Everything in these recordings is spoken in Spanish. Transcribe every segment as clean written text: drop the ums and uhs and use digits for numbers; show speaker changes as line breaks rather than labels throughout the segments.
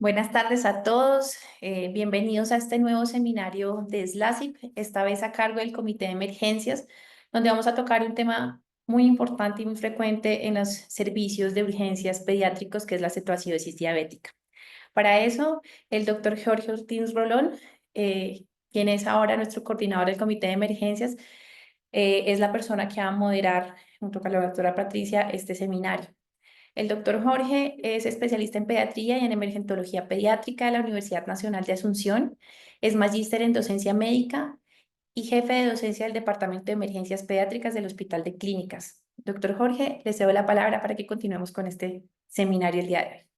Buenas tardes a todos. Bienvenidos a este nuevo seminario de SLACIP, esta vez a cargo del Comité de Emergencias, donde vamos a tocar un tema muy importante y muy frecuente en los servicios de urgencias pediátricos, que es la cetoacidosis diabética. Para eso, el doctor Jorge Ortiz Rolón, quien es ahora nuestro coordinador del Comité de Emergencias, es la persona que va a moderar, junto con la doctora Patricia, este seminario. El doctor Jorge es especialista en pediatría y en emergentología pediátrica de la Universidad Nacional de Asunción. Es magíster en docencia médica y jefe de docencia del Departamento de Emergencias Pediátricas del Hospital de Clínicas. Doctor Jorge, le cedo la palabra para que continuemos con este seminario el día de hoy.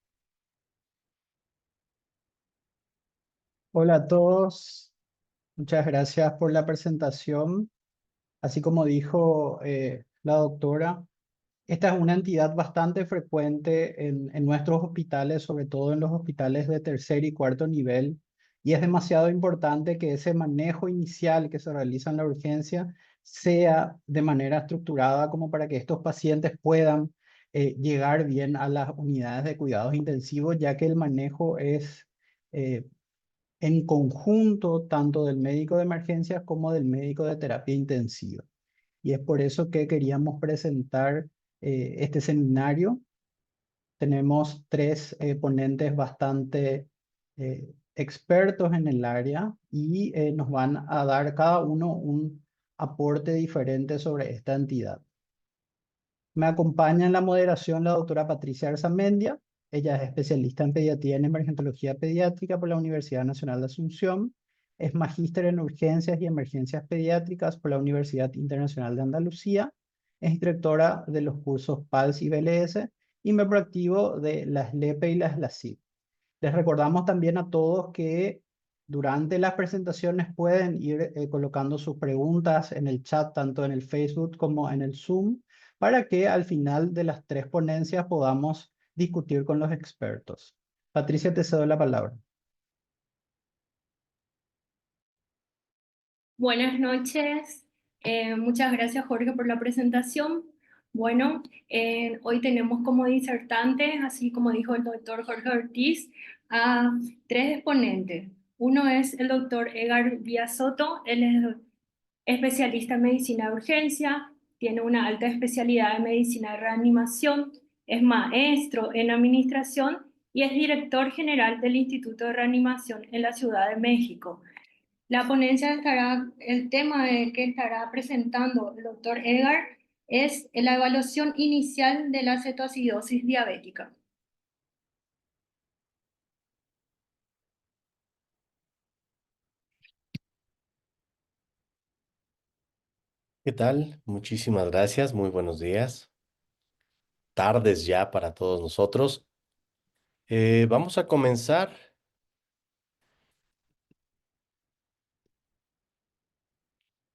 Hola a todos, muchas gracias por la presentación. Así como dijo la doctora, esta es una entidad bastante frecuente en nuestros hospitales, sobre todo en los hospitales de tercer y cuarto nivel, y es demasiado importante que ese manejo inicial que se realiza en la urgencia sea de manera estructurada como para que estos pacientes puedan llegar bien a las unidades de cuidados intensivos, ya que el manejo es eh, en conjunto tanto del médico de emergencias como del médico de terapia intensiva. Y es por eso que queríamos presentar este seminario. Tenemos tres ponentes bastante expertos en el área y nos van a dar cada uno un aporte diferente sobre esta entidad. Me acompaña en la moderación la doctora Patricia Arzamendia. Ella es especialista en pediatría y en emergentología pediátrica por la Universidad Nacional de Asunción. Es magíster en urgencias y emergencias pediátricas por la Universidad Internacional de Andalucía. Es directora de los cursos PALS y BLS y miembro activo de la SLEPE y la SLACIP. Les recordamos también a todos que durante las presentaciones pueden ir colocando sus preguntas en el chat, tanto en el Facebook como en el Zoom, para que al final de las tres ponencias podamos discutir con los expertos. Patricia, te cedo la palabra.
Buenas noches. Muchas gracias, Jorge, por la presentación. Bueno, hoy tenemos como disertantes, así como dijo el doctor Jorge Ortiz, a tres exponentes. Uno es el doctor Edgar Soto. Él es especialista en medicina de urgencia, tiene una alta especialidad en medicina de reanimación, es maestro en administración y es director general del Instituto de Reanimación en la Ciudad de México. La ponencia estará, el tema de que estará presentando el doctor Edgar es la evaluación inicial de la cetoacidosis diabética.
¿Qué tal? Muchísimas gracias, muy buenos días. Tardes ya para todos nosotros. Vamos a comenzar.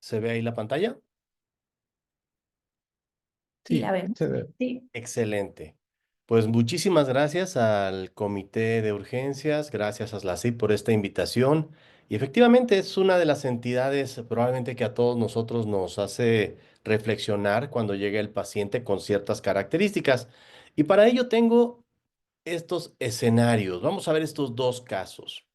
¿Se ve ahí la pantalla?
Sí, la
Sí,
vemos.
se ve.
Sí.
Excelente. Pues muchísimas gracias al Comité de Urgencias, gracias a SLACIP por esta invitación. Y efectivamente es una de las entidades probablemente que a todos nosotros nos hace reflexionar cuando llega el paciente con ciertas características. Y para ello tengo estos escenarios. Vamos a ver estos dos casos.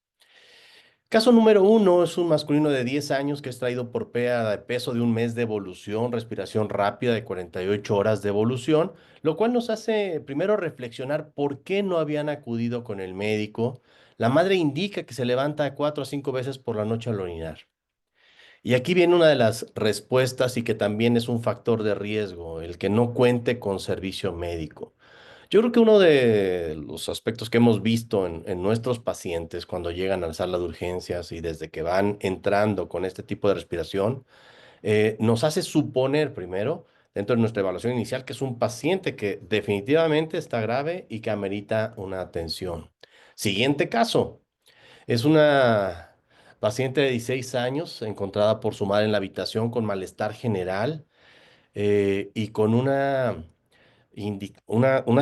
Caso número uno es un masculino de 10 años que es traído por pérdida de peso de un mes de evolución, respiración rápida de 48 horas de evolución, lo cual nos hace primero reflexionar por qué no habían acudido con el médico. La madre indica que se levanta 4 a 5 veces por la noche al orinar. Y aquí viene una de las respuestas y que también es un factor de riesgo, el que no cuente con servicio médico. Yo creo que uno de los aspectos que hemos visto en nuestros pacientes cuando llegan a la sala de urgencias y desde que van entrando con este tipo de respiración, nos hace suponer primero, dentro de nuestra evaluación inicial, que es un paciente que definitivamente está grave y que amerita una atención. Siguiente caso, es una paciente de 16 años encontrada por su madre en la habitación con malestar general y con una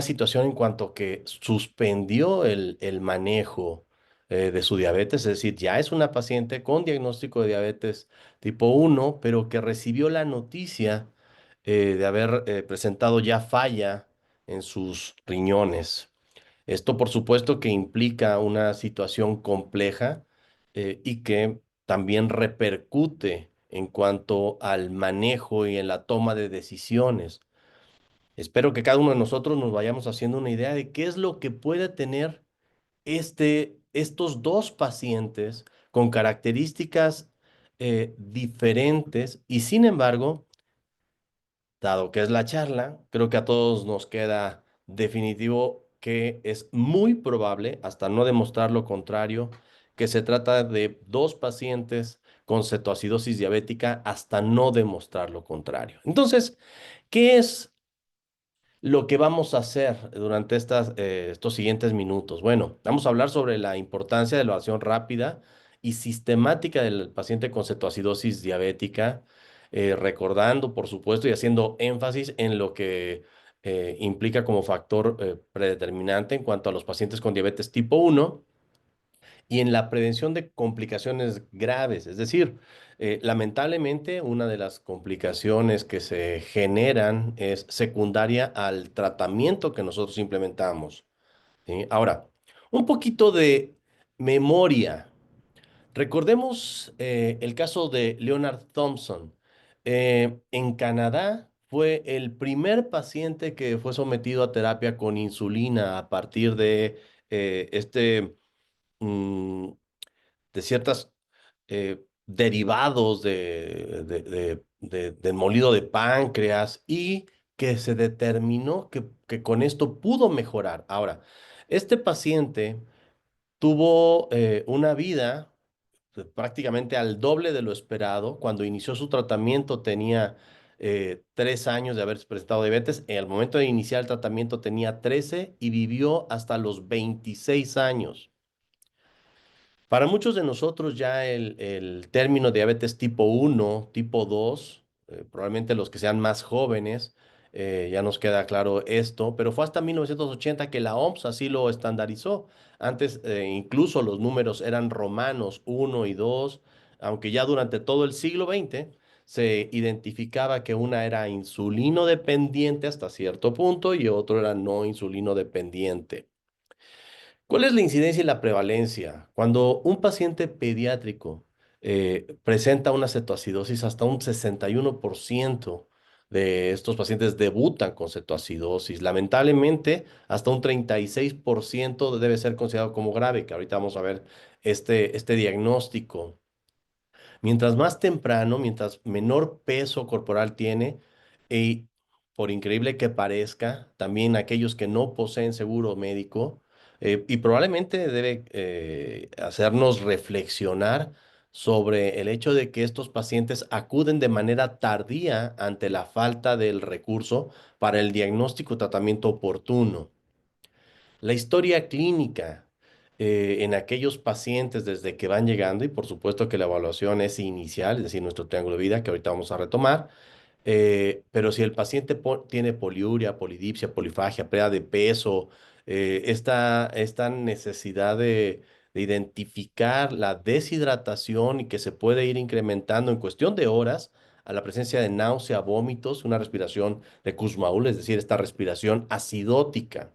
situación en cuanto que suspendió el manejo de su diabetes, es decir, ya es una paciente con diagnóstico de diabetes tipo 1, pero que recibió la noticia de haber presentado ya falla en sus riñones. Esto, por supuesto, que implica una situación compleja y que también repercute en cuanto al manejo y en la toma de decisiones. Espero que cada uno de nosotros nos vayamos haciendo una idea de qué es lo que puede tener estos dos pacientes con características diferentes y sin embargo, dado que es la charla, creo que a todos nos queda definitivo que es muy probable, hasta no demostrar lo contrario, que se trata de dos pacientes con cetoacidosis diabética hasta no demostrar lo contrario. Entonces, ¿qué es lo que vamos a hacer durante estos siguientes minutos? Bueno, vamos a hablar sobre la importancia de la evaluación rápida y sistemática del paciente con cetoacidosis diabética, recordando, por supuesto, y haciendo énfasis en lo que implica como factor predeterminante en cuanto a los pacientes con diabetes tipo 1 y en la prevención de complicaciones graves. Es decir, lamentablemente una de las complicaciones que se generan es secundaria al tratamiento que nosotros implementamos, ¿sí? Ahora, un poquito de memoria. Recordemos el caso de Leonard Thompson. En Canadá fue el primer paciente que fue sometido a terapia con insulina a partir de mm, de ciertas derivados del molido de páncreas y que se determinó que con esto pudo mejorar. Ahora, este paciente tuvo una vida prácticamente al doble de lo esperado. Cuando inició su tratamiento tenía 3 años de haber presentado diabetes. En el momento de iniciar el tratamiento tenía 13 y vivió hasta los 26 años. Para muchos de nosotros ya el término diabetes tipo 1, tipo 2, probablemente los que sean más jóvenes, ya nos queda claro esto, pero fue hasta 1980 que la OMS así lo estandarizó. Antes incluso los números eran romanos 1 y 2, aunque ya durante todo el siglo XX se identificaba que una era insulino dependiente hasta cierto punto y otro era no insulino dependiente. ¿Cuál es la incidencia y la prevalencia? Cuando un paciente pediátrico presenta una cetoacidosis, hasta un 61% de estos pacientes debutan con cetoacidosis. Lamentablemente, hasta un 36% debe ser considerado como grave, que ahorita vamos a ver este diagnóstico. Mientras más temprano, mientras menor peso corporal tiene, y por increíble que parezca, también aquellos que no poseen seguro médico, y probablemente debe hacernos reflexionar sobre el hecho de que estos pacientes acuden de manera tardía ante la falta del recurso para el diagnóstico y tratamiento oportuno. La historia clínica en aquellos pacientes desde que van llegando, y por supuesto que la evaluación es inicial, es decir, nuestro triángulo de vida, que ahorita vamos a retomar, pero si el paciente tiene poliuria, polidipsia, polifagia, pérdida de peso, esta necesidad de identificar la deshidratación y que se puede ir incrementando en cuestión de horas a la presencia de náusea, vómitos, una respiración de Kussmaul, es decir, esta respiración acidótica.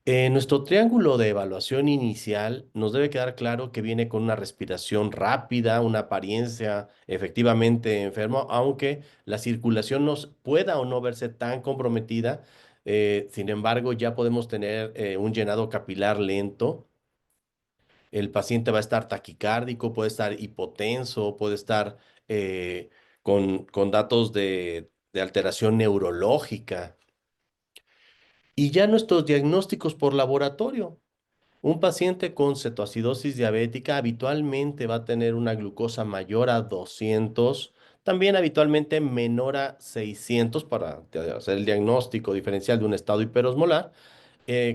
Nuestro triángulo de evaluación inicial nos debe quedar claro que viene con una respiración rápida, una apariencia efectivamente enfermo, aunque la circulación nos pueda o no verse tan comprometida. Sin embargo, ya podemos tener un llenado capilar lento. El paciente va a estar taquicárdico, puede estar hipotenso, puede estar con datos de alteración neurológica. Y ya nuestros diagnósticos por laboratorio. Un paciente con cetoacidosis diabética habitualmente va a tener una glucosa mayor a 200, también habitualmente menor a 600 para hacer el diagnóstico diferencial de un estado hiperosmolar,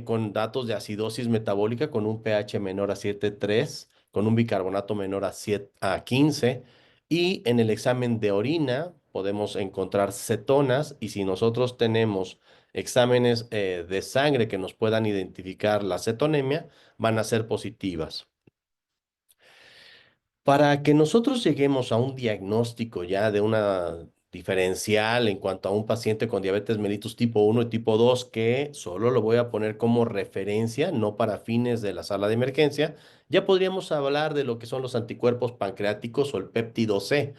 con datos de acidosis metabólica con un pH menor a 7,3, con un bicarbonato menor a 15, y en el examen de orina podemos encontrar cetonas, y si nosotros tenemos exámenes de sangre que nos puedan identificar la cetonemia, van a ser positivas. Para que nosotros lleguemos a un diagnóstico ya de una diferencial en cuanto a un paciente con diabetes mellitus tipo 1 y tipo 2, que solo lo voy a poner como referencia, no para fines de la sala de emergencia, ya podríamos hablar de lo que son los anticuerpos pancreáticos o el péptido C.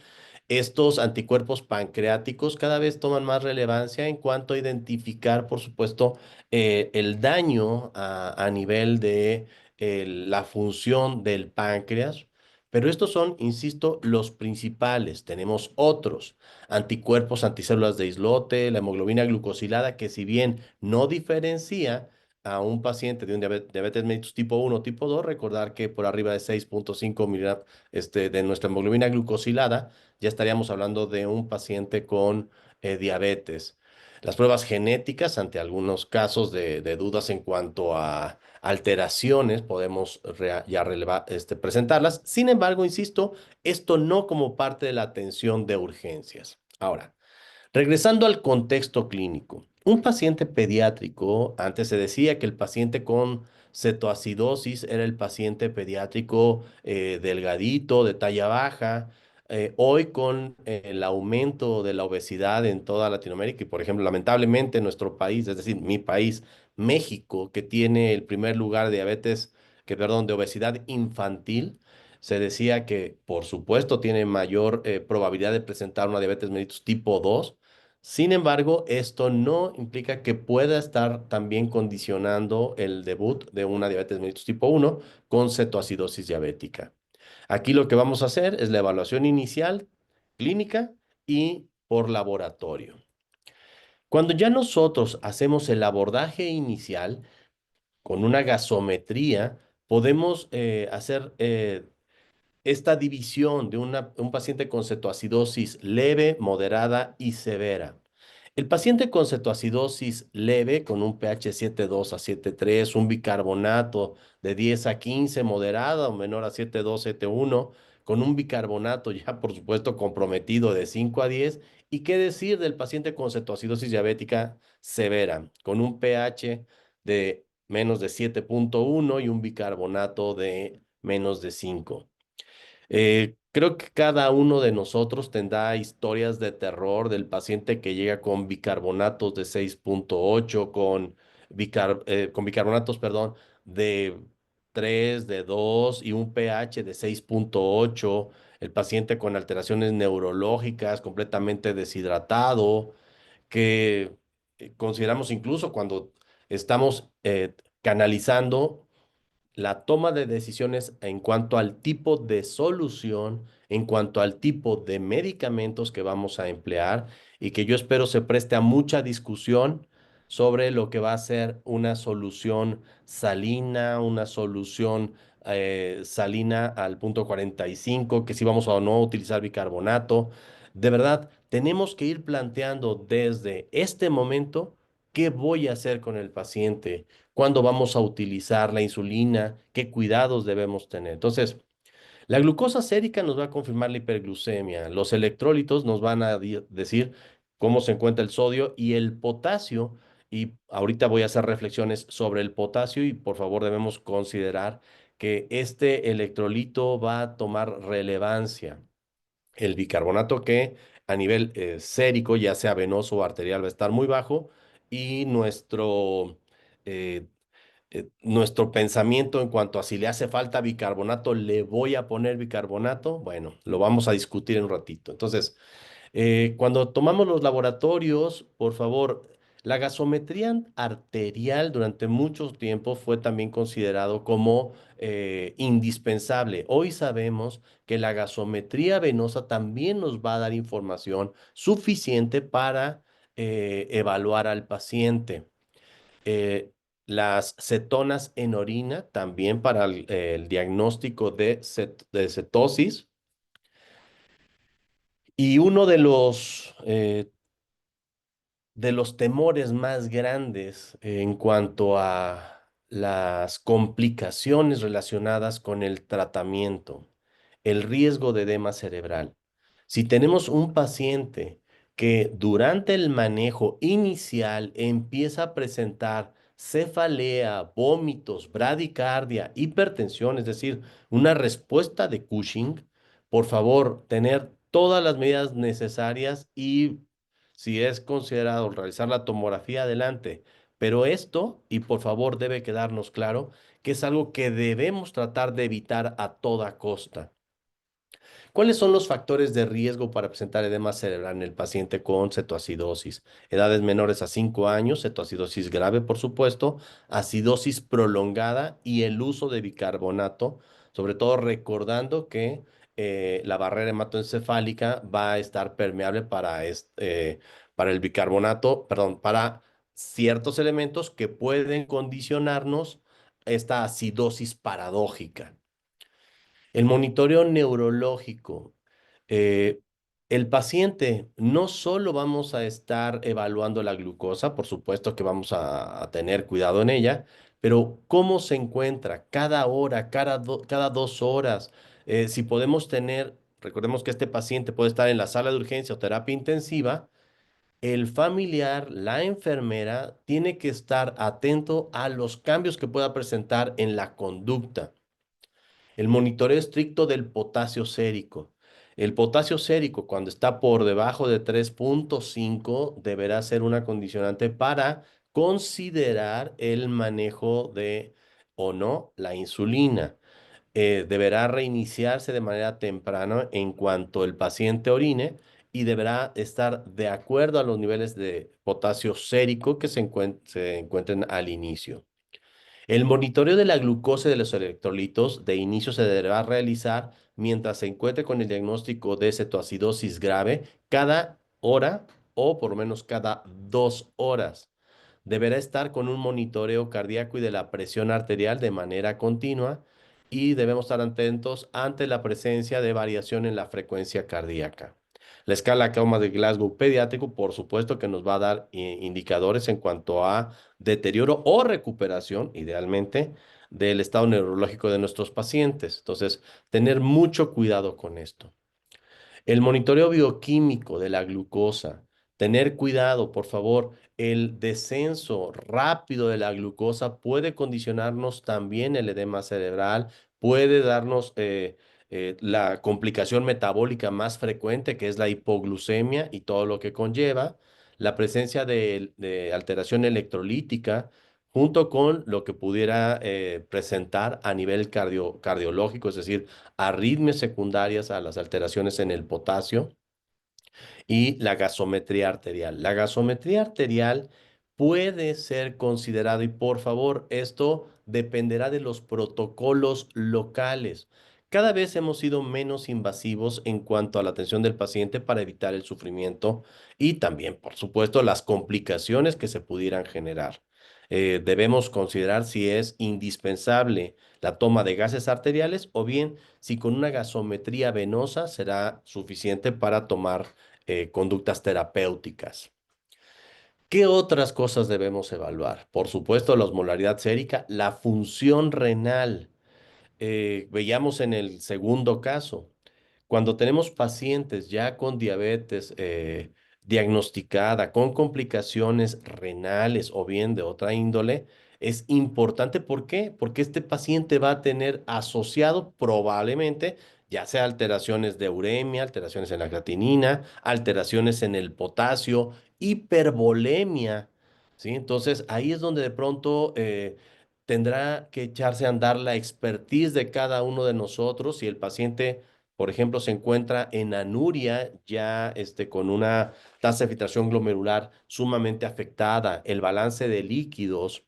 Estos anticuerpos pancreáticos cada vez toman más relevancia en cuanto a identificar, por supuesto, el daño a nivel de la función del páncreas, pero estos son, insisto, los principales. Tenemos otros anticuerpos, anticélulas de islote, la hemoglobina glucosilada, que si bien no diferencia a un paciente de un diabetes mellitus tipo 1 o tipo 2, recordar que por arriba de 6.5 miligramos de nuestra hemoglobina glucosilada, ya estaríamos hablando de un paciente con diabetes. Las pruebas genéticas, ante algunos casos de dudas en cuanto a alteraciones, podemos presentarlas. Sin embargo, insisto, esto no como parte de la atención de urgencias. Ahora, regresando al contexto clínico, un paciente pediátrico, antes se decía que el paciente con cetoacidosis era el paciente pediátrico delgadito, de talla baja. Hoy con el aumento de la obesidad en toda Latinoamérica y, por ejemplo, lamentablemente en nuestro país, es decir, mi país, México, que tiene el primer lugar de de obesidad infantil, se decía que, por supuesto, tiene mayor probabilidad de presentar una diabetes mellitus tipo 2. Sin embargo, esto no implica que pueda estar también condicionando el debut de una diabetes mellitus tipo 1 con cetoacidosis diabética. Aquí lo que vamos a hacer es la evaluación inicial, clínica y por laboratorio. Cuando ya nosotros hacemos el abordaje inicial con una gasometría, podemos hacer esta división de un paciente con cetoacidosis leve, moderada y severa. El paciente con cetoacidosis leve, con un pH 7.2 a 7.3, un bicarbonato de 10 a 15, moderada o menor a 7.2, 7.1, con un bicarbonato ya, por supuesto, comprometido de 5 a 10. ¿Y qué decir del paciente con cetoacidosis diabética severa, con un pH de menos de 7.1 y un bicarbonato de menos de 5? Creo que cada uno de nosotros tendrá historias de terror del paciente que llega con bicarbonatos de 6.8, con bicarbonatos, perdón, de 3, de 2 y un pH de 6.8, el paciente con alteraciones neurológicas, completamente deshidratado, que consideramos incluso cuando estamos canalizando la toma de decisiones en cuanto al tipo de solución, en cuanto al tipo de medicamentos que vamos a emplear, y que yo espero se preste a mucha discusión sobre lo que va a ser una solución salina, una solución salina al punto 45, que si vamos o no a utilizar bicarbonato. De verdad, tenemos que ir planteando desde este momento qué voy a hacer con el paciente, cuándo vamos a utilizar la insulina, qué cuidados debemos tener. Entonces, la glucosa sérica nos va a confirmar la hiperglucemia, los electrolitos nos van a decir cómo se encuentra el sodio y el potasio. Y ahorita voy a hacer reflexiones sobre el potasio, y por favor debemos considerar que este electrolito va a tomar relevancia. El bicarbonato, que a nivel sérico, ya sea venoso o arterial, va a estar muy bajo, y eh, nuestro pensamiento en cuanto a si le hace falta bicarbonato, le voy a poner bicarbonato, bueno, lo vamos a discutir en un ratito. Entonces, cuando tomamos los laboratorios, por favor, la gasometría arterial durante mucho tiempo fue también considerado como indispensable. Hoy sabemos que la gasometría venosa también nos va a dar información suficiente para evaluar al paciente. eh, las cetonas en orina también para el diagnóstico de cetosis. Y uno de los temores más grandes en cuanto a las complicaciones relacionadas con el tratamiento, el riesgo de edema cerebral. Si tenemos un paciente que durante el manejo inicial empieza a presentar cefalea, vómitos, bradicardia, hipertensión, es decir, una respuesta de Cushing, por favor, tener todas las medidas necesarias y si es considerado realizar la tomografía, adelante. Pero esto, y por favor debe quedarnos claro, que es algo que debemos tratar de evitar a toda costa. ¿Cuáles son los factores de riesgo para presentar edema cerebral en el paciente con cetoacidosis? Edades menores a 5 años, cetoacidosis grave, por supuesto, acidosis prolongada y el uso de bicarbonato, sobre todo recordando que la barrera hematoencefálica va a estar permeable para el bicarbonato, perdón, para ciertos elementos que pueden condicionarnos esta acidosis paradójica. El monitoreo neurológico. eh, el paciente no solo vamos a estar evaluando la glucosa, por supuesto que vamos a tener cuidado en ella, pero cómo se encuentra cada hora, cada 2 horas. Si podemos tener, recordemos que este paciente puede estar en la sala de urgencia o terapia intensiva, el familiar, la enfermera, tiene que estar atento a los cambios que pueda presentar en la conducta. El monitoreo estricto del potasio sérico. El potasio sérico, cuando está por debajo de 3,5, deberá ser una condicionante para considerar el manejo de o no la insulina. Deberá reiniciarse de manera temprana en cuanto el paciente orine y deberá estar de acuerdo a los niveles de potasio sérico que se encuentren al inicio. El monitoreo de la glucosa y de los electrolitos de inicio se deberá realizar mientras se encuentre con el diagnóstico de cetoacidosis grave cada hora o por lo menos cada 2 horas. Deberá estar con un monitoreo cardíaco y de la presión arterial de manera continua y debemos estar atentos ante la presencia de variación en la frecuencia cardíaca. La escala Coma de Glasgow pediátrico, por supuesto que nos va a dar indicadores en cuanto a deterioro o recuperación, idealmente, del estado neurológico de nuestros pacientes. Entonces, tener mucho cuidado con esto. El monitoreo bioquímico de la glucosa. Tener cuidado, por favor. El descenso rápido de la glucosa puede condicionarnos también el edema cerebral, puede darnos la complicación metabólica más frecuente, que es la hipoglucemia y todo lo que conlleva, la presencia de alteración electrolítica, junto con lo que pudiera presentar a nivel cardiológico, es decir, arritmias secundarias a las alteraciones en el potasio y la gasometría arterial. La gasometría arterial puede ser considerada y por favor, esto dependerá de los protocolos locales. Cada vez hemos sido menos invasivos en cuanto a la atención del paciente para evitar el sufrimiento y también, por supuesto, las complicaciones que se pudieran generar. Debemos considerar si es indispensable la toma de gases arteriales o bien si con una gasometría venosa será suficiente para tomar conductas terapéuticas. ¿Qué otras cosas debemos evaluar? Por supuesto, la osmolaridad sérica, la función renal. Veíamos en el segundo caso, cuando tenemos pacientes ya con diabetes diagnosticada, con complicaciones renales o bien de otra índole, es importante. ¿Por qué? Porque este paciente va a tener asociado probablemente ya sea alteraciones de uremia, alteraciones en la creatinina, alteraciones en el potasio, hipervolemia, ¿sí? Entonces ahí es donde de pronto tendrá que echarse a andar la expertise de cada uno de nosotros. Si el paciente, por ejemplo, se encuentra en anuria, ya con una tasa de filtración glomerular sumamente afectada, el balance de líquidos,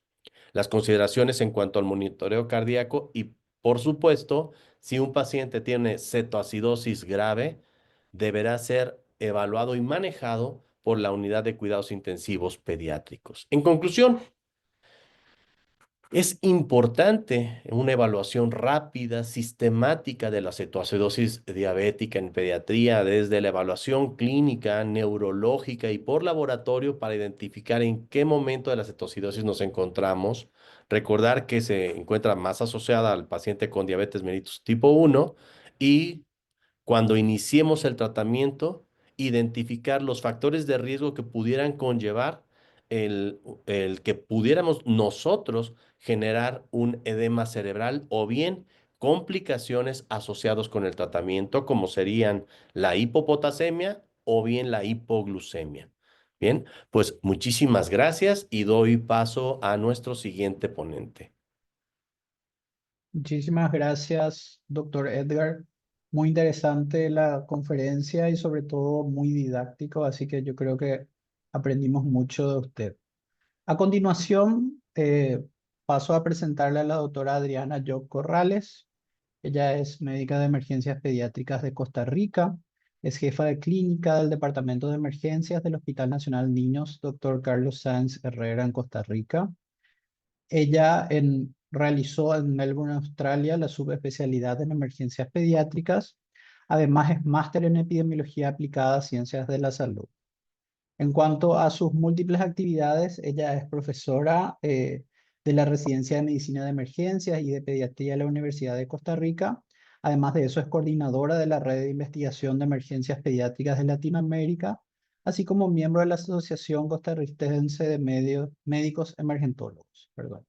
las consideraciones en cuanto al monitoreo cardíaco y, por supuesto, si un paciente tiene cetoacidosis grave, deberá ser evaluado y manejado por la unidad de cuidados intensivos pediátricos. En conclusión, es importante una evaluación rápida, sistemática de la cetoacidosis diabética en pediatría, desde la evaluación clínica, neurológica y por laboratorio para identificar en qué momento de la cetoacidosis nos encontramos. Recordar que se encuentra más asociada al paciente con diabetes mellitus tipo 1 y cuando iniciemos el tratamiento, identificar los factores de riesgo que pudieran conllevar el que pudiéramos nosotros generar un edema cerebral o bien complicaciones asociadas con el tratamiento, como serían la hipopotasemia o bien la hipoglucemia. Bien, pues muchísimas gracias y doy paso a nuestro siguiente ponente.
Muchísimas gracias, doctor Edgar. Muy interesante la conferencia y sobre todo muy didáctico, así que yo creo que aprendimos mucho de usted. A continuación, paso a presentarle a la doctora Adriana Job Corrales. Ella es médica de emergencias pediátricas de Costa Rica, es jefa de clínica del Departamento de Emergencias del Hospital Nacional Niños Dr. Carlos Sáenz Herrera en Costa Rica. Realizó en Melbourne, Australia, la subespecialidad en emergencias pediátricas. Además, es máster en epidemiología aplicada a ciencias de la salud. En cuanto a sus múltiples actividades, ella es profesora de la Residencia de Medicina de Emergencias y de Pediatría de la Universidad de Costa Rica. Además de eso, es coordinadora de la Red de Investigación de Emergencias Pediátricas de Latinoamérica, así como miembro de la Asociación Costarricense de Médicos Emergentólogos. Perdón.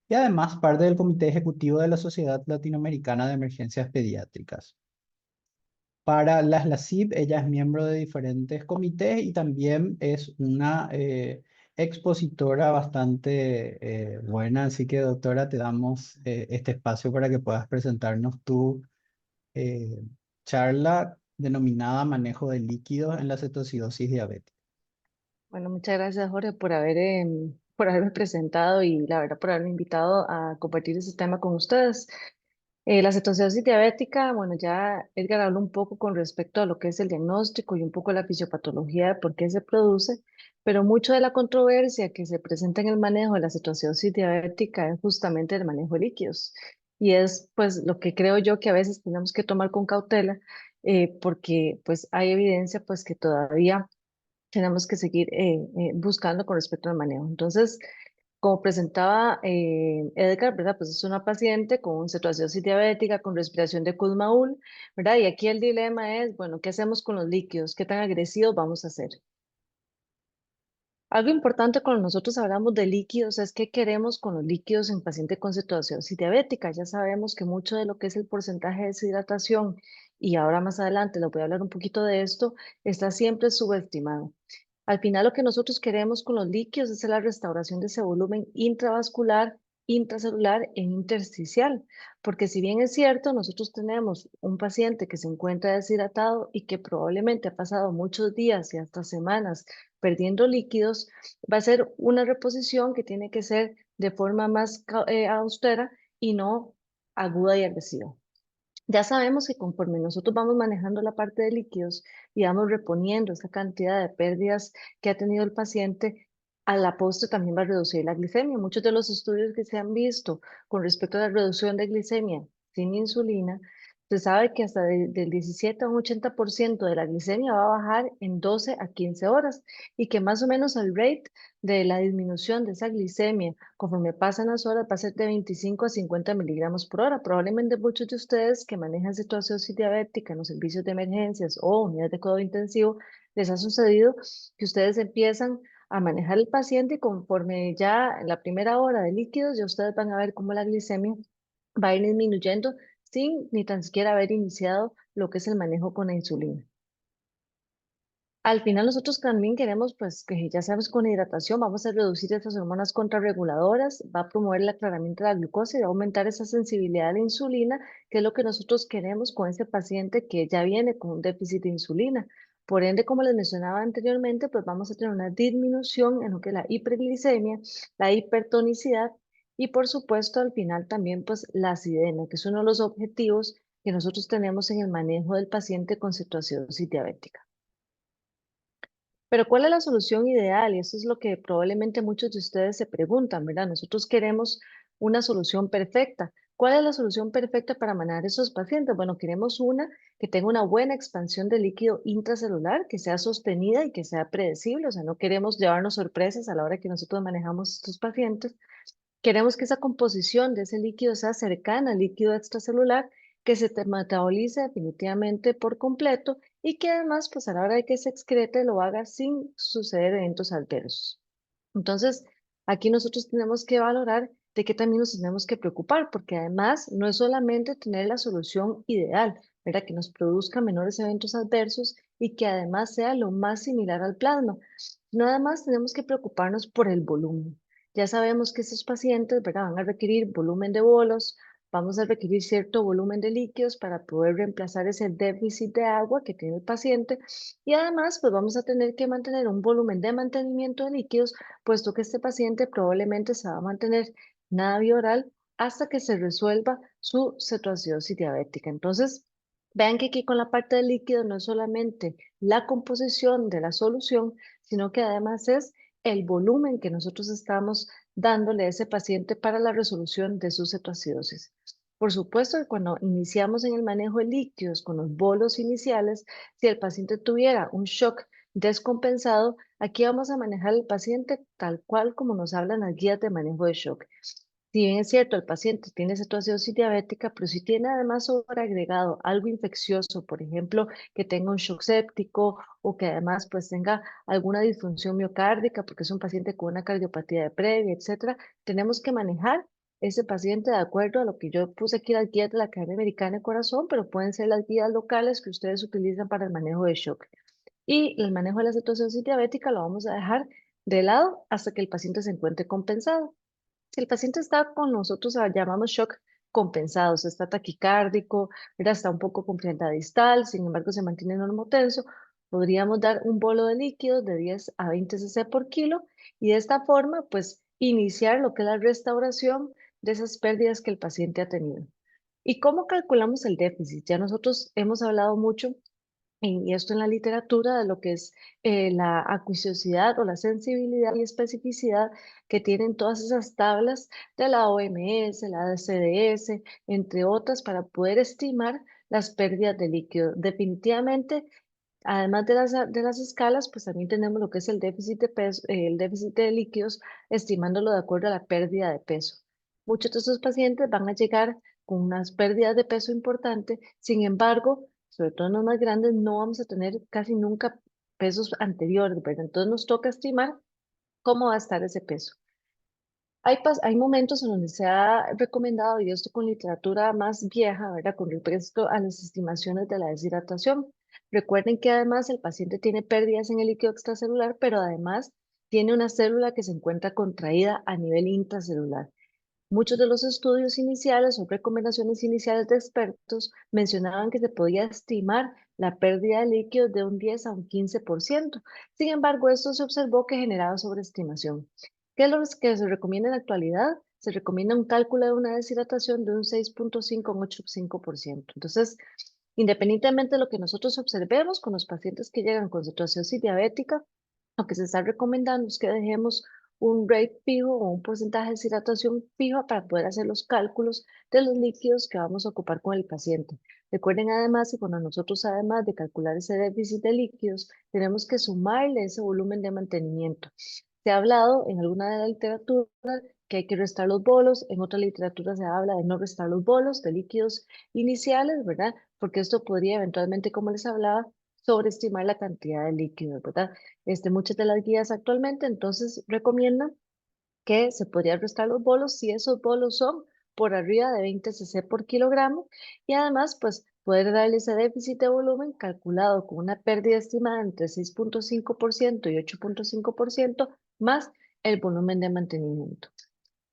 Y además parte del Comité Ejecutivo de la Sociedad Latinoamericana de Emergencias Pediátricas. Para las LACIP, ella es miembro de diferentes comités y también es una expositora bastante buena. Así que, doctora, te damos este espacio para que puedas presentarnos tu eh, charla denominada Manejo de líquidos en la cetoacidosis diabética.
Bueno, muchas gracias, Jorge, por haberme presentado y la verdad por haberme invitado a compartir este tema con ustedes. La cetoacidosis diabética, bueno, ya Edgar habló un poco con respecto a lo que es el diagnóstico y un poco la fisiopatología de por qué se produce, pero mucho de la controversia que se presenta en el manejo de la cetoacidosis diabética es justamente el manejo de líquidos. Y es pues lo que creo yo que a veces tenemos que tomar con cautela, porque pues hay evidencia pues que todavía tenemos que seguir buscando con respecto al manejo. Entonces, como presentaba Edgar, ¿verdad? Pues es una paciente con cetoacidosis diabética, con respiración de Kussmaul, ¿verdad? Y aquí el dilema es, bueno, ¿qué hacemos con los líquidos? ¿Qué tan agresivos vamos a hacer? Algo importante cuando nosotros hablamos de líquidos es qué queremos con los líquidos en paciente con cetoacidosis diabética. Ya sabemos que mucho de lo que es el porcentaje de deshidratación, y ahora más adelante les voy a hablar un poquito de esto, está siempre subestimado. Al final lo que nosotros queremos con los líquidos es la restauración de ese volumen intravascular, intracelular e intersticial, porque si bien es cierto, nosotros tenemos un paciente que se encuentra deshidratado y que probablemente ha pasado muchos días y hasta semanas perdiendo líquidos, va a ser una reposición que tiene que ser de forma más austera y no aguda y agresiva. Ya sabemos que conforme nosotros vamos manejando la parte de líquidos y vamos reponiendo esa cantidad de pérdidas que ha tenido el paciente, a la postre también va a reducir la glicemia. Muchos de los estudios que se han visto con respecto a la reducción de glicemia sin insulina, se sabe que hasta del 17 a un 80% de la glicemia va a bajar en 12 a 15 horas y que más o menos el rate de la disminución de esa glicemia conforme pasan las horas va a ser de 25 a 50 miligramos por hora. Probablemente muchos de ustedes que manejan situaciones diabética en los servicios de emergencias o unidades de cuidado intensivo, les ha sucedido que ustedes empiezan a manejar el paciente y conforme ya en la primera hora de líquidos, ya ustedes van a ver cómo la glicemia va a ir disminuyendo sin ni tan siquiera haber iniciado lo que es el manejo con la insulina. Al final nosotros también queremos, pues, que ya sabes, con hidratación vamos a reducir esas hormonas contrarreguladoras, va a promover el aclaramiento de la glucosa y va a aumentar esa sensibilidad a la insulina, que es lo que nosotros queremos con ese paciente que ya viene con un déficit de insulina. Por ende, como les mencionaba anteriormente, pues vamos a tener una disminución en lo que es la hiperglicemia, la hipertonicidad y por supuesto al final también pues la acidemia, que es uno de los objetivos que nosotros tenemos en el manejo del paciente con cetoacidosis diabética. Pero ¿cuál es la solución ideal? Y eso es lo que probablemente muchos de ustedes se preguntan, ¿verdad? Nosotros queremos una solución perfecta. ¿Cuál es la solución perfecta para manejar esos pacientes? Bueno, queremos una que tenga una buena expansión de líquido intracelular, que sea sostenida y que sea predecible. O sea, no queremos llevarnos sorpresas a la hora que nosotros manejamos estos pacientes. Queremos que esa composición de ese líquido sea cercana al líquido extracelular, que se metabolice definitivamente por completo y que además, pues a la hora de que se excrete, lo haga sin suceder eventos adversos. Entonces, aquí nosotros tenemos que valorar de qué también nos tenemos que preocupar, porque además no es solamente tener la solución ideal, ¿verdad? Que nos produzca menores eventos adversos y que además sea lo más similar al plasma. Nada más tenemos que preocuparnos por el volumen. Ya sabemos que estos pacientes, ¿verdad? Van a requerir volumen de bolos, vamos a requerir cierto volumen de líquidos para poder reemplazar ese déficit de agua que tiene el paciente y además pues vamos a tener que mantener un volumen de mantenimiento de líquidos, puesto que este paciente probablemente se va a mantener nada bioral hasta que se resuelva su cetoacidosis diabética. Entonces, vean que aquí con la parte del líquido no es solamente la composición de la solución, sino que además es el volumen que nosotros estamos dándole a ese paciente para la resolución de su cetoacidosis. Por supuesto que cuando iniciamos en el manejo de líquidos con los bolos iniciales, si el paciente tuviera un shock descompensado, aquí vamos a manejar al paciente tal cual como nos hablan las guías de manejo de shock. Si bien es cierto, el paciente tiene cetoacidosis diabética, pero si tiene además sobreagregado algo infeccioso, por ejemplo, que tenga un shock séptico o que además pues tenga alguna disfunción miocárdica, porque es un paciente con una cardiopatía de previa, etcétera, tenemos que manejar ese paciente de acuerdo a lo que yo puse aquí las guías de la Academia Americana de Corazón, pero pueden ser las guías locales que ustedes utilizan para el manejo de shock. Y el manejo de la cetoacidosis diabética lo vamos a dejar de lado hasta que el paciente se encuentre compensado. Si el paciente está con nosotros, llamamos shock compensado, está taquicárdico, ¿verdad? Está un poco con frialdad distal, sin embargo se mantiene normotenso, podríamos dar un bolo de líquidos de 10 a 20 cc por kilo y de esta forma, pues, iniciar lo que es la restauración de esas pérdidas que el paciente ha tenido. ¿Y cómo calculamos el déficit? Ya nosotros hemos hablado mucho y esto en la literatura de lo que es la acuiciosidad o la sensibilidad y especificidad que tienen todas esas tablas de la OMS, la CDS, entre otras, para poder estimar las pérdidas de líquido. Definitivamente, además de las escalas, pues también tenemos lo que es el déficit de peso, el déficit de líquidos, estimándolo de acuerdo a la pérdida de peso. Muchos de estos pacientes van a llegar con unas pérdidas de peso importantes, sin embargo, sobre todo en los más grandes, no vamos a tener casi nunca pesos anteriores, ¿verdad? Entonces nos toca estimar cómo va a estar ese peso. Hay momentos en donde se ha recomendado, y esto con literatura más vieja, ¿verdad? Con respecto a las estimaciones de la deshidratación. Recuerden que además el paciente tiene pérdidas en el líquido extracelular, pero además tiene una célula que se encuentra contraída a nivel intracelular. Muchos de los estudios iniciales o recomendaciones iniciales de expertos mencionaban que se podía estimar la pérdida de líquidos de un 10 a un 15%. Sin embargo, esto se observó que generaba sobreestimación. ¿Qué es lo que se recomienda en la actualidad? Se recomienda un cálculo de una deshidratación de un 6.5 a un 8.5%. Entonces, independientemente de lo que nosotros observemos con los pacientes que llegan con cetoacidosis diabética, lo que se está recomendando es que dejemos un rate fijo o un porcentaje de deshidratación fijo para poder hacer los cálculos de los líquidos que vamos a ocupar con el paciente. Recuerden además que cuando nosotros, además de calcular ese déficit de líquidos, tenemos que sumarle ese volumen de mantenimiento. Se ha hablado en alguna de la literatura que hay que restar los bolos, en otra literatura se habla de no restar los bolos de líquidos iniciales, ¿verdad? Porque esto podría eventualmente, como les hablaba, sobreestimar la cantidad de líquidos, ¿verdad? Muchas de las guías actualmente entonces recomiendan que se podría restar los bolos si esos bolos son por arriba de 20 cc por kilogramo y además pues poder darle ese déficit de volumen calculado con una pérdida estimada entre 6.5% y 8.5% más el volumen de mantenimiento.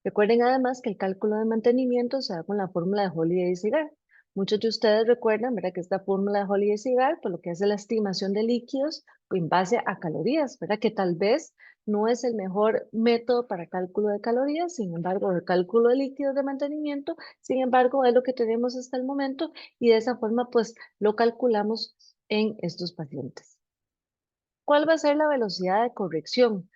Recuerden además que el cálculo de mantenimiento se da con la fórmula de Holiday-Cigar. Muchos de ustedes recuerdan, ¿verdad? Que esta fórmula de Holiday-Cigar, por lo que hace la estimación de líquidos en base a calorías, ¿verdad? Que tal vez no es el mejor método para cálculo de calorías, sin embargo, el cálculo de líquidos de mantenimiento, sin embargo, es lo que tenemos hasta el momento y de esa forma, pues, lo calculamos en estos pacientes. ¿Cuál va a ser la velocidad de corrección?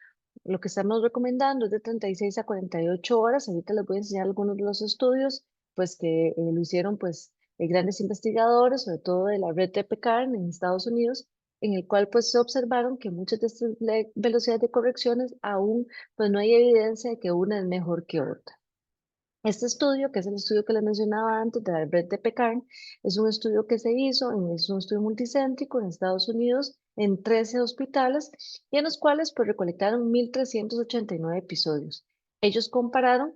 Lo que estamos recomendando es de 36 a 48 horas. Ahorita les voy a enseñar algunos de los estudios pues, que lo hicieron pues, grandes investigadores, sobre todo de la red de PECARN en Estados Unidos, en el cual pues, se observaron que muchas de estas velocidades de correcciones aún pues, no hay evidencia de que una es mejor que otra. Este estudio, que es el estudio que les mencionaba antes de la red de PECARN, es un estudio que se hizo, es un estudio multicéntrico en Estados Unidos en 13 hospitales y en los cuales pues recolectaron 1.389 episodios. Ellos compararon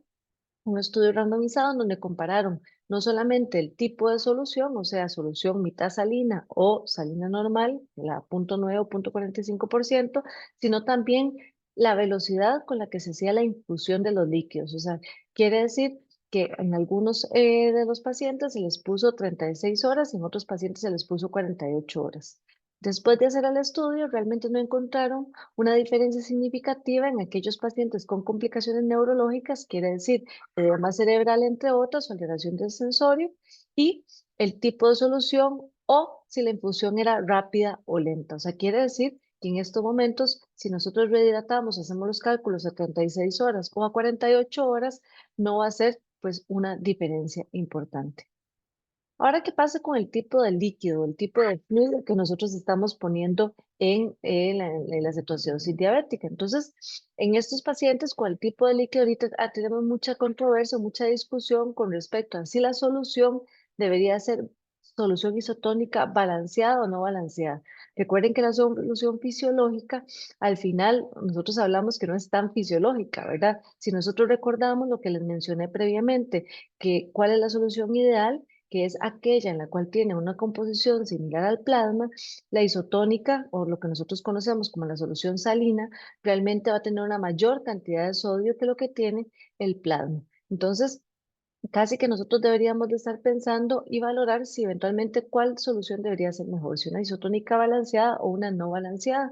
un estudio randomizado en donde compararon no solamente el tipo de solución, o sea, solución mitad salina o salina normal, la 0,9 o 0,45%, sino también la velocidad con la que se hacía la infusión de los líquidos. O sea, quiere decir que en algunos de los pacientes se les puso 36 horas y en otros pacientes se les puso 48 horas. Después de hacer el estudio, realmente no encontraron una diferencia significativa en aquellos pacientes con complicaciones neurológicas, quiere decir edema cerebral, entre otras, alteración del sensorio, y el tipo de solución o si la infusión era rápida o lenta. O sea, quiere decir que en estos momentos, si nosotros rehidratamos, hacemos los cálculos a 36 horas o a 48 horas, no va a ser pues una diferencia importante. Ahora, ¿qué pasa con el tipo de líquido, el tipo de fluido que nosotros estamos poniendo en la cetoacidosis diabética? Entonces, en estos pacientes con el tipo de líquido, ahorita tenemos mucha controversia, mucha discusión con respecto a si la solución debería ser solución isotónica balanceada o no balanceada. Recuerden que la solución fisiológica, al final, nosotros hablamos que no es tan fisiológica, ¿verdad? Si nosotros recordamos lo que les mencioné previamente, que cuál es la solución ideal, que es aquella en la cual tiene una composición similar al plasma, la isotónica, o lo que nosotros conocemos como la solución salina, realmente va a tener una mayor cantidad de sodio que lo que tiene el plasma. Entonces, casi que nosotros deberíamos de estar pensando y valorar si eventualmente cuál solución debería ser mejor, si una isotónica balanceada o una no balanceada.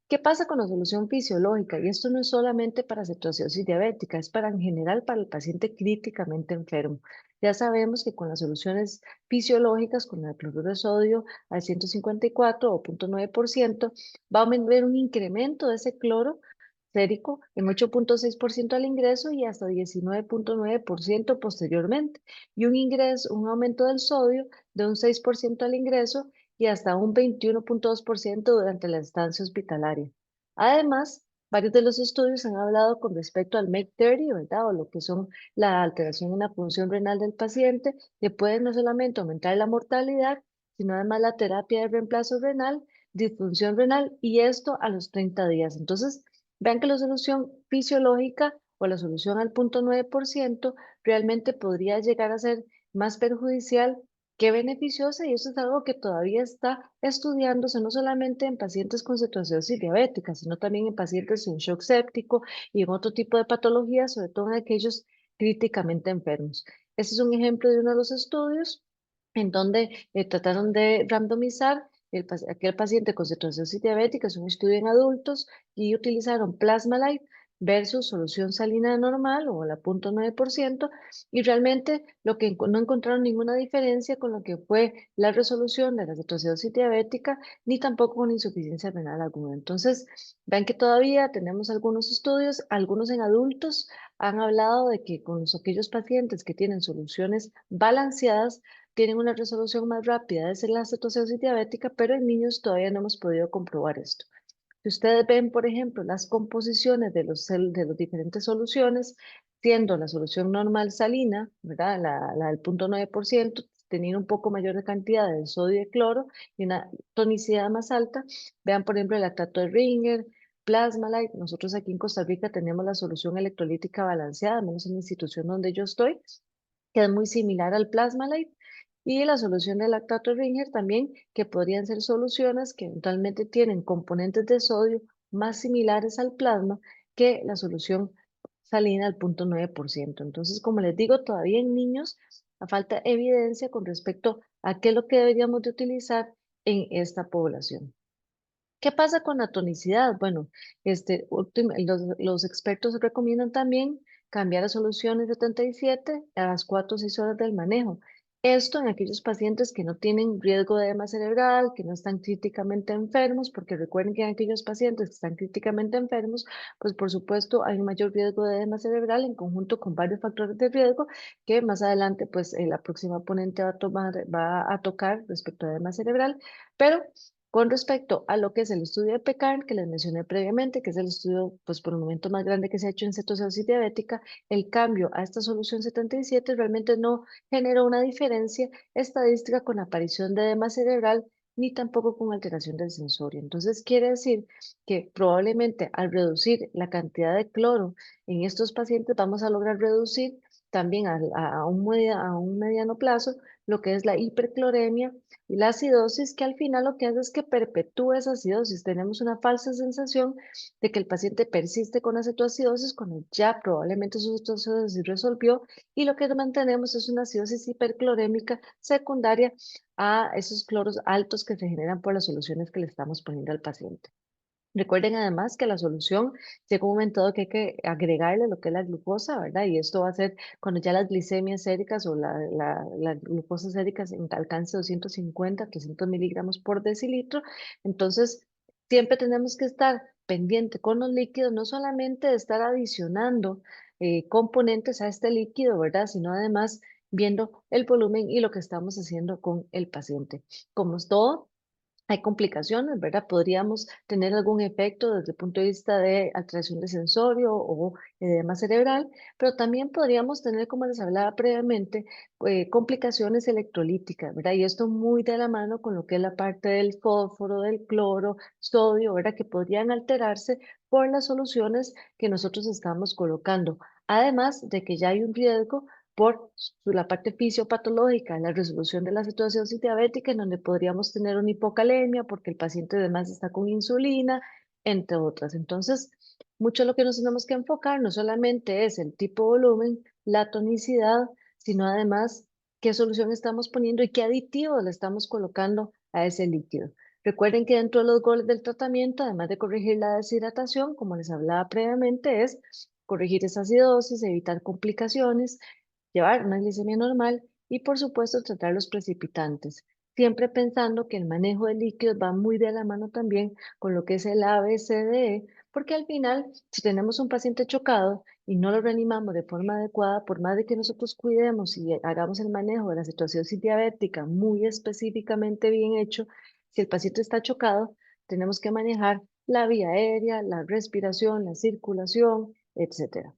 ¿Qué pasa con la solución fisiológica? Y esto no es solamente para cetoacidosis diabética, es para en general para el paciente críticamente enfermo. Ya sabemos que con las soluciones fisiológicas, con el cloruro de sodio al 154 o 0,9%, va a haber un incremento de ese cloro sérico en 8,6% al ingreso y hasta 19,9% posteriormente, y un aumento del sodio de un 6% al ingreso y hasta un 21,2% durante la estancia hospitalaria. Además, varios de los estudios han hablado con respecto al MAKE30, ¿verdad? O lo que son la alteración en la función renal del paciente, que puede no solamente aumentar la mortalidad, sino además la terapia de reemplazo renal, disfunción renal, y esto a los 30 días. Entonces, vean que la solución fisiológica o la solución al 0,9% realmente podría llegar a ser más perjudicial que beneficiosa, y eso es algo que todavía está estudiándose no solamente en pacientes con cetoacidosis diabética, sino también en pacientes en shock séptico y en otro tipo de patologías, sobre todo en aquellos críticamente enfermos. Este es un ejemplo de uno de los estudios en donde trataron de randomizar aquel paciente con cetoacidosis diabética, es un estudio en adultos, y utilizaron Plasma-Light versus solución salina normal o la 0,9%, y realmente lo que no encontraron ninguna diferencia con lo que fue la resolución de la cetoacidosis diabética, ni tampoco con insuficiencia renal alguna. Entonces, ven que todavía tenemos algunos estudios, algunos en adultos han hablado de que con aquellos pacientes que tienen soluciones balanceadas, tienen una resolución más rápida de ser la cetoacidosis diabética, pero en niños todavía no hemos podido comprobar esto. Si ustedes ven, por ejemplo, las composiciones de de las diferentes soluciones, siendo la solución normal salina, ¿verdad? La del 0,9%, teniendo un poco mayor de cantidad de sodio y cloro y una tonicidad más alta. Vean, por ejemplo, el lactato de Ringer, Plasma-Light. Nosotros aquí en Costa Rica tenemos la solución electrolítica balanceada, al menos en la institución donde yo estoy, que es muy similar al Plasma-Light, y la solución de lactato Ringer también, que podrían ser soluciones que eventualmente tienen componentes de sodio más similares al plasma que la solución salina al 0,9%. Entonces, como les digo, todavía en niños falta evidencia con respecto a qué es lo que deberíamos de utilizar en esta población. ¿Qué pasa con la tonicidad? Bueno, los expertos recomiendan también cambiar a soluciones 77 a las 4 o 6 horas del manejo. Esto en aquellos pacientes que no tienen riesgo de edema cerebral, que no están críticamente enfermos, porque recuerden que en aquellos pacientes que están críticamente enfermos, pues por supuesto hay un mayor riesgo de edema cerebral en conjunto con varios factores de riesgo que más adelante pues la próxima ponente va a tocar respecto a edema cerebral, pero con respecto a lo que es el estudio de PECARN, que les mencioné previamente, que es el estudio, pues por el momento más grande que se ha hecho en cetoacidosis diabética, el cambio a esta solución 77 realmente no generó una diferencia estadística con aparición de edema cerebral, ni tampoco con alteración del sensorio. Entonces, quiere decir que probablemente al reducir la cantidad de cloro en estos pacientes, vamos a lograr reducir también a un mediano plazo lo que es la hipercloremia y la acidosis, que al final lo que hace es que perpetúa esa acidosis. Tenemos una falsa sensación de que el paciente persiste con la cetoacidosis cuando ya probablemente su cetoacidosis resolvió, y lo que mantenemos es una acidosis hiperclorémica secundaria a esos cloros altos que se generan por las soluciones que le estamos poniendo al paciente. Recuerden además que la solución llega un momento dado que hay que agregarle lo que es la glucosa, ¿verdad? Y esto va a ser cuando ya las glicemias séricas o la glucosa sérica alcance 250, 300 miligramos por decilitro. Entonces, siempre tenemos que estar pendiente con los líquidos, no solamente de estar adicionando componentes a este líquido, ¿verdad? Sino además viendo el volumen y lo que estamos haciendo con el paciente. Como es todo, hay complicaciones, ¿verdad? Podríamos tener algún efecto desde el punto de vista de alteración de sensorio o edema cerebral, pero también podríamos tener, como les hablaba previamente, complicaciones electrolíticas, ¿verdad? Y esto muy de la mano con lo que es la parte del fósforo, del cloro, sodio, ¿verdad? Que podrían alterarse por las soluciones que nosotros estamos colocando. Además de que ya hay un riesgo por la parte fisiopatológica, la resolución de la situación diabética, en donde podríamos tener una hipocalemia porque el paciente además está con insulina, entre otras. Entonces, mucho lo que nos tenemos que enfocar no solamente es el tipo de volumen, la tonicidad, sino además qué solución estamos poniendo y qué aditivos le estamos colocando a ese líquido. Recuerden que dentro de los goles del tratamiento, además de corregir la deshidratación, como les hablaba previamente, es corregir esa acidosis, evitar complicaciones, llevar una glicemia normal y por supuesto tratar los precipitantes, siempre pensando que el manejo de líquidos va muy de la mano también con lo que es el ABCDE, porque al final, si tenemos un paciente chocado y no lo reanimamos de forma adecuada, por más de que nosotros cuidemos y hagamos el manejo de la situación diabética muy específicamente bien hecho, si el paciente está chocado, tenemos que manejar la vía aérea, la respiración, la circulación, etcétera.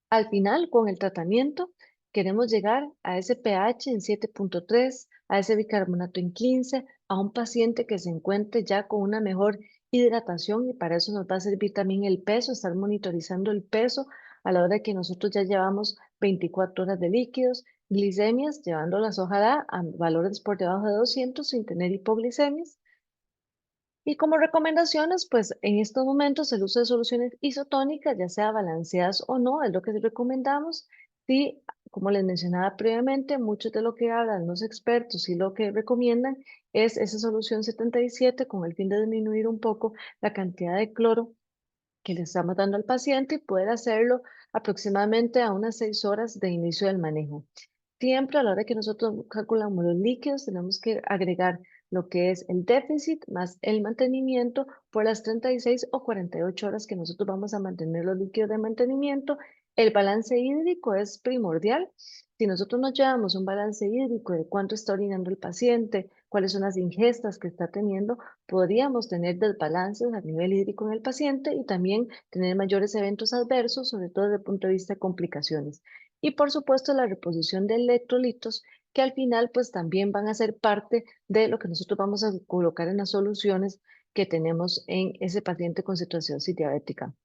Al final, con el tratamiento, queremos llegar a ese pH en 7.3, a ese bicarbonato en 15, a un paciente que se encuentre ya con una mejor hidratación, y para eso nos va a servir también el peso, estar monitorizando el peso a la hora de que nosotros ya llevamos 24 horas de líquidos, glicemias, llevándolas ojalá a valores por debajo de 200 sin tener hipoglicemias. Y como recomendaciones, pues en estos momentos el uso de soluciones isotónicas, ya sea balanceadas o no, es lo que recomendamos. Sí, como les mencionaba previamente, muchos de lo que hablan los expertos y lo que recomiendan es esa solución 77 con el fin de disminuir un poco la cantidad de cloro que le estamos dando al paciente y poder hacerlo aproximadamente a unas 6 horas de inicio del manejo. Siempre a la hora que nosotros calculamos los líquidos, tenemos que agregar lo que es el déficit más el mantenimiento por las 36 o 48 horas que nosotros vamos a mantener los líquidos de mantenimiento. El balance hídrico es primordial. Si nosotros nos llevamos un balance hídrico de cuánto está orinando el paciente, cuáles son las ingestas que está teniendo, podríamos tener desbalances a nivel hídrico en el paciente y también tener mayores eventos adversos, sobre todo desde el punto de vista de complicaciones. Y por supuesto la reposición de electrolitos, que al final pues también van a ser parte de lo que nosotros vamos a colocar en las soluciones que tenemos en ese paciente con situación diabética.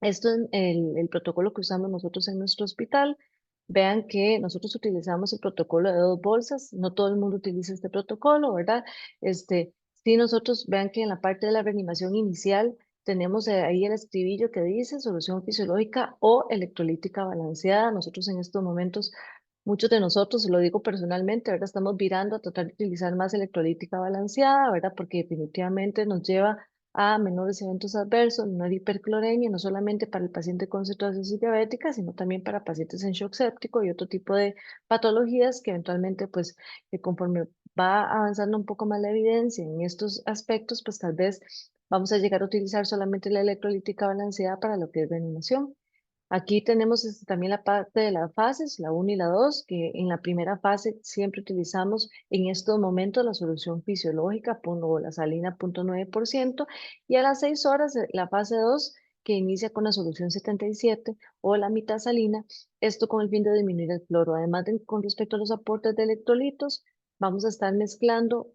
Esto es el protocolo que usamos nosotros en nuestro hospital. Vean que nosotros utilizamos el protocolo de 2 bolsas. No todo el mundo utiliza este protocolo, ¿verdad? Sí, nosotros vean que en la parte de la reanimación inicial tenemos ahí el escribillo que dice solución fisiológica o electrolítica balanceada. Nosotros en estos momentos, muchos de nosotros, lo digo personalmente, ¿verdad? Estamos virando a tratar de utilizar más electrolítica balanceada, ¿verdad? Porque definitivamente nos lleva a menores eventos adversos, menor hipercloremia, no solamente para el paciente con cetosis diabética, sino también para pacientes en shock séptico y otro tipo de patologías que eventualmente, pues, conforme va avanzando un poco más la evidencia en estos aspectos, pues tal vez vamos a llegar a utilizar solamente la electrolítica balanceada para lo que es reanimación. Aquí tenemos también la parte de las fases, la 1 y la 2, que en la primera fase siempre utilizamos en estos momentos la solución fisiológica o la salina 0.9%, y a las 6 horas la fase 2, que inicia con la solución 77 o la mitad salina, esto con el fin de disminuir el cloro. Además, con respecto a los aportes de electrolitos, vamos a estar mezclando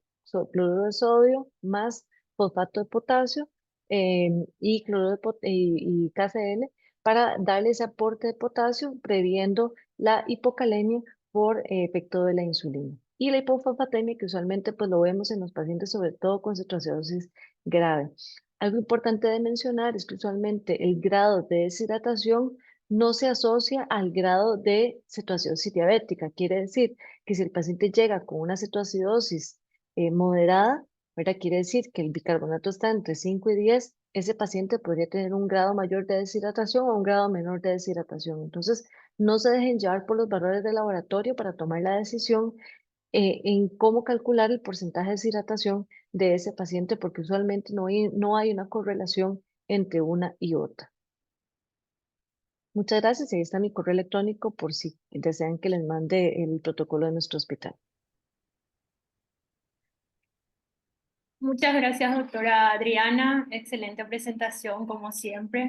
cloruro de sodio más fosfato de potasio y cloruro y KCl para darle ese aporte de potasio, previendo la hipocalemia por efecto de la insulina. Y la hipofosfatemia, que usualmente pues lo vemos en los pacientes, sobre todo con cetoacidosis grave. Algo importante de mencionar es que usualmente el grado de deshidratación no se asocia al grado de cetoacidosis diabética. Quiere decir que si el paciente llega con una cetoacidosis moderada, ¿verdad? Quiere decir que el bicarbonato está entre 5 y 10, ese paciente podría tener un grado mayor de deshidratación o un grado menor de deshidratación. Entonces, no se dejen llevar por los valores de laboratorio para tomar la decisión en cómo calcular el porcentaje de deshidratación de ese paciente, porque usualmente no hay una correlación entre una y otra. Muchas gracias. Ahí está mi correo electrónico por si desean que les mande el protocolo de nuestro hospital.
Muchas gracias, doctora Adriana. Excelente presentación, como siempre.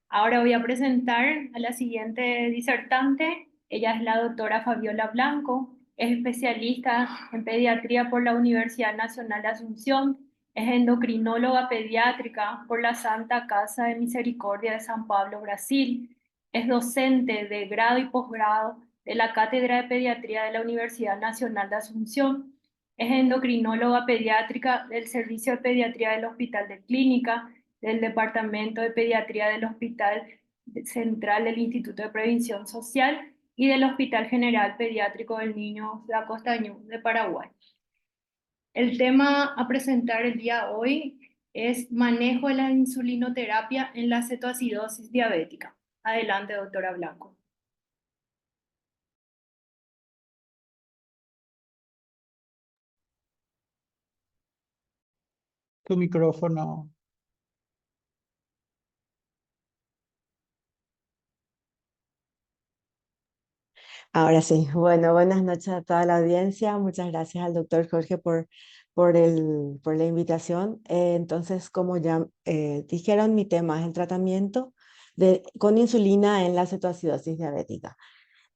Ahora voy a presentar a la siguiente disertante. Ella es la doctora Fabiola Blanco. Es especialista en pediatría por la Universidad Nacional de Asunción. Es endocrinóloga pediátrica por la Santa Casa de Misericordia de San Pablo, Brasil. Es docente de grado y posgrado de la Cátedra de Pediatría de la Universidad Nacional de Asunción. Es endocrinóloga pediátrica del Servicio de Pediatría del Hospital de Clínica, del Departamento de Pediatría del Hospital Central del Instituto de Previsión Social y del Hospital General Pediátrico del Niño de Acostañú de Paraguay. El tema a presentar el día de hoy es manejo de la insulinoterapia en la cetoacidosis diabética. Adelante, doctora Blanco.
Tu micrófono.
Ahora sí, bueno, buenas noches a toda la audiencia. Muchas gracias al doctor Jorge por la invitación. Entonces, como ya dijeron, mi tema es el tratamiento con insulina en la cetoacidosis diabética.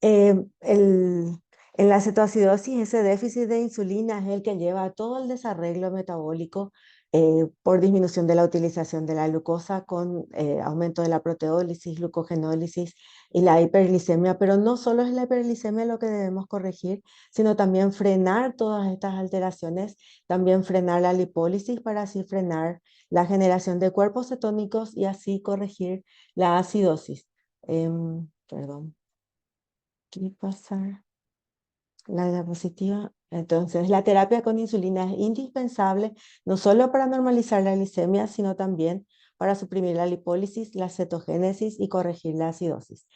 Eh, el- en la cetoacidosis, ese déficit de insulina es el que lleva a todo el desarreglo metabólico por disminución de la utilización de la glucosa con aumento de la proteólisis, glucogenólisis y la hiperglicemia, pero no solo es la hiperglicemia lo que debemos corregir, sino también frenar todas estas alteraciones, también frenar la lipólisis para así frenar la generación de cuerpos cetónicos y así corregir la acidosis. Perdón. ¿Qué pasa? La diapositiva. Entonces, la terapia con insulina es indispensable no solo para normalizar la glicemia, sino también para suprimir la lipólisis, la cetogénesis y corregir la acidosis.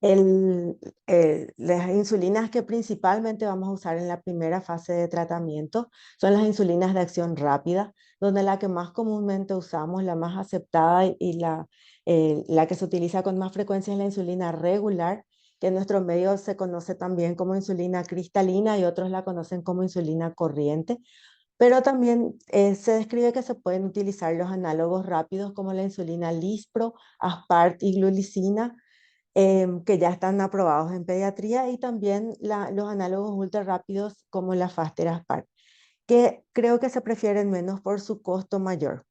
Las insulinas que principalmente vamos a usar en la primera fase de tratamiento son las insulinas de acción rápida, donde la que más comúnmente usamos, la más aceptada y la que se utiliza con más frecuencia es la insulina regular, que en nuestro medio se conoce también como insulina cristalina y otros la conocen como insulina corriente, pero también se describe que se pueden utilizar los análogos rápidos como la insulina Lispro, Aspart y Glulicina, que ya están aprobados en pediatría, y también los análogos ultra rápidos como la Faster Aspart, que creo que se prefieren menos por su costo mayor.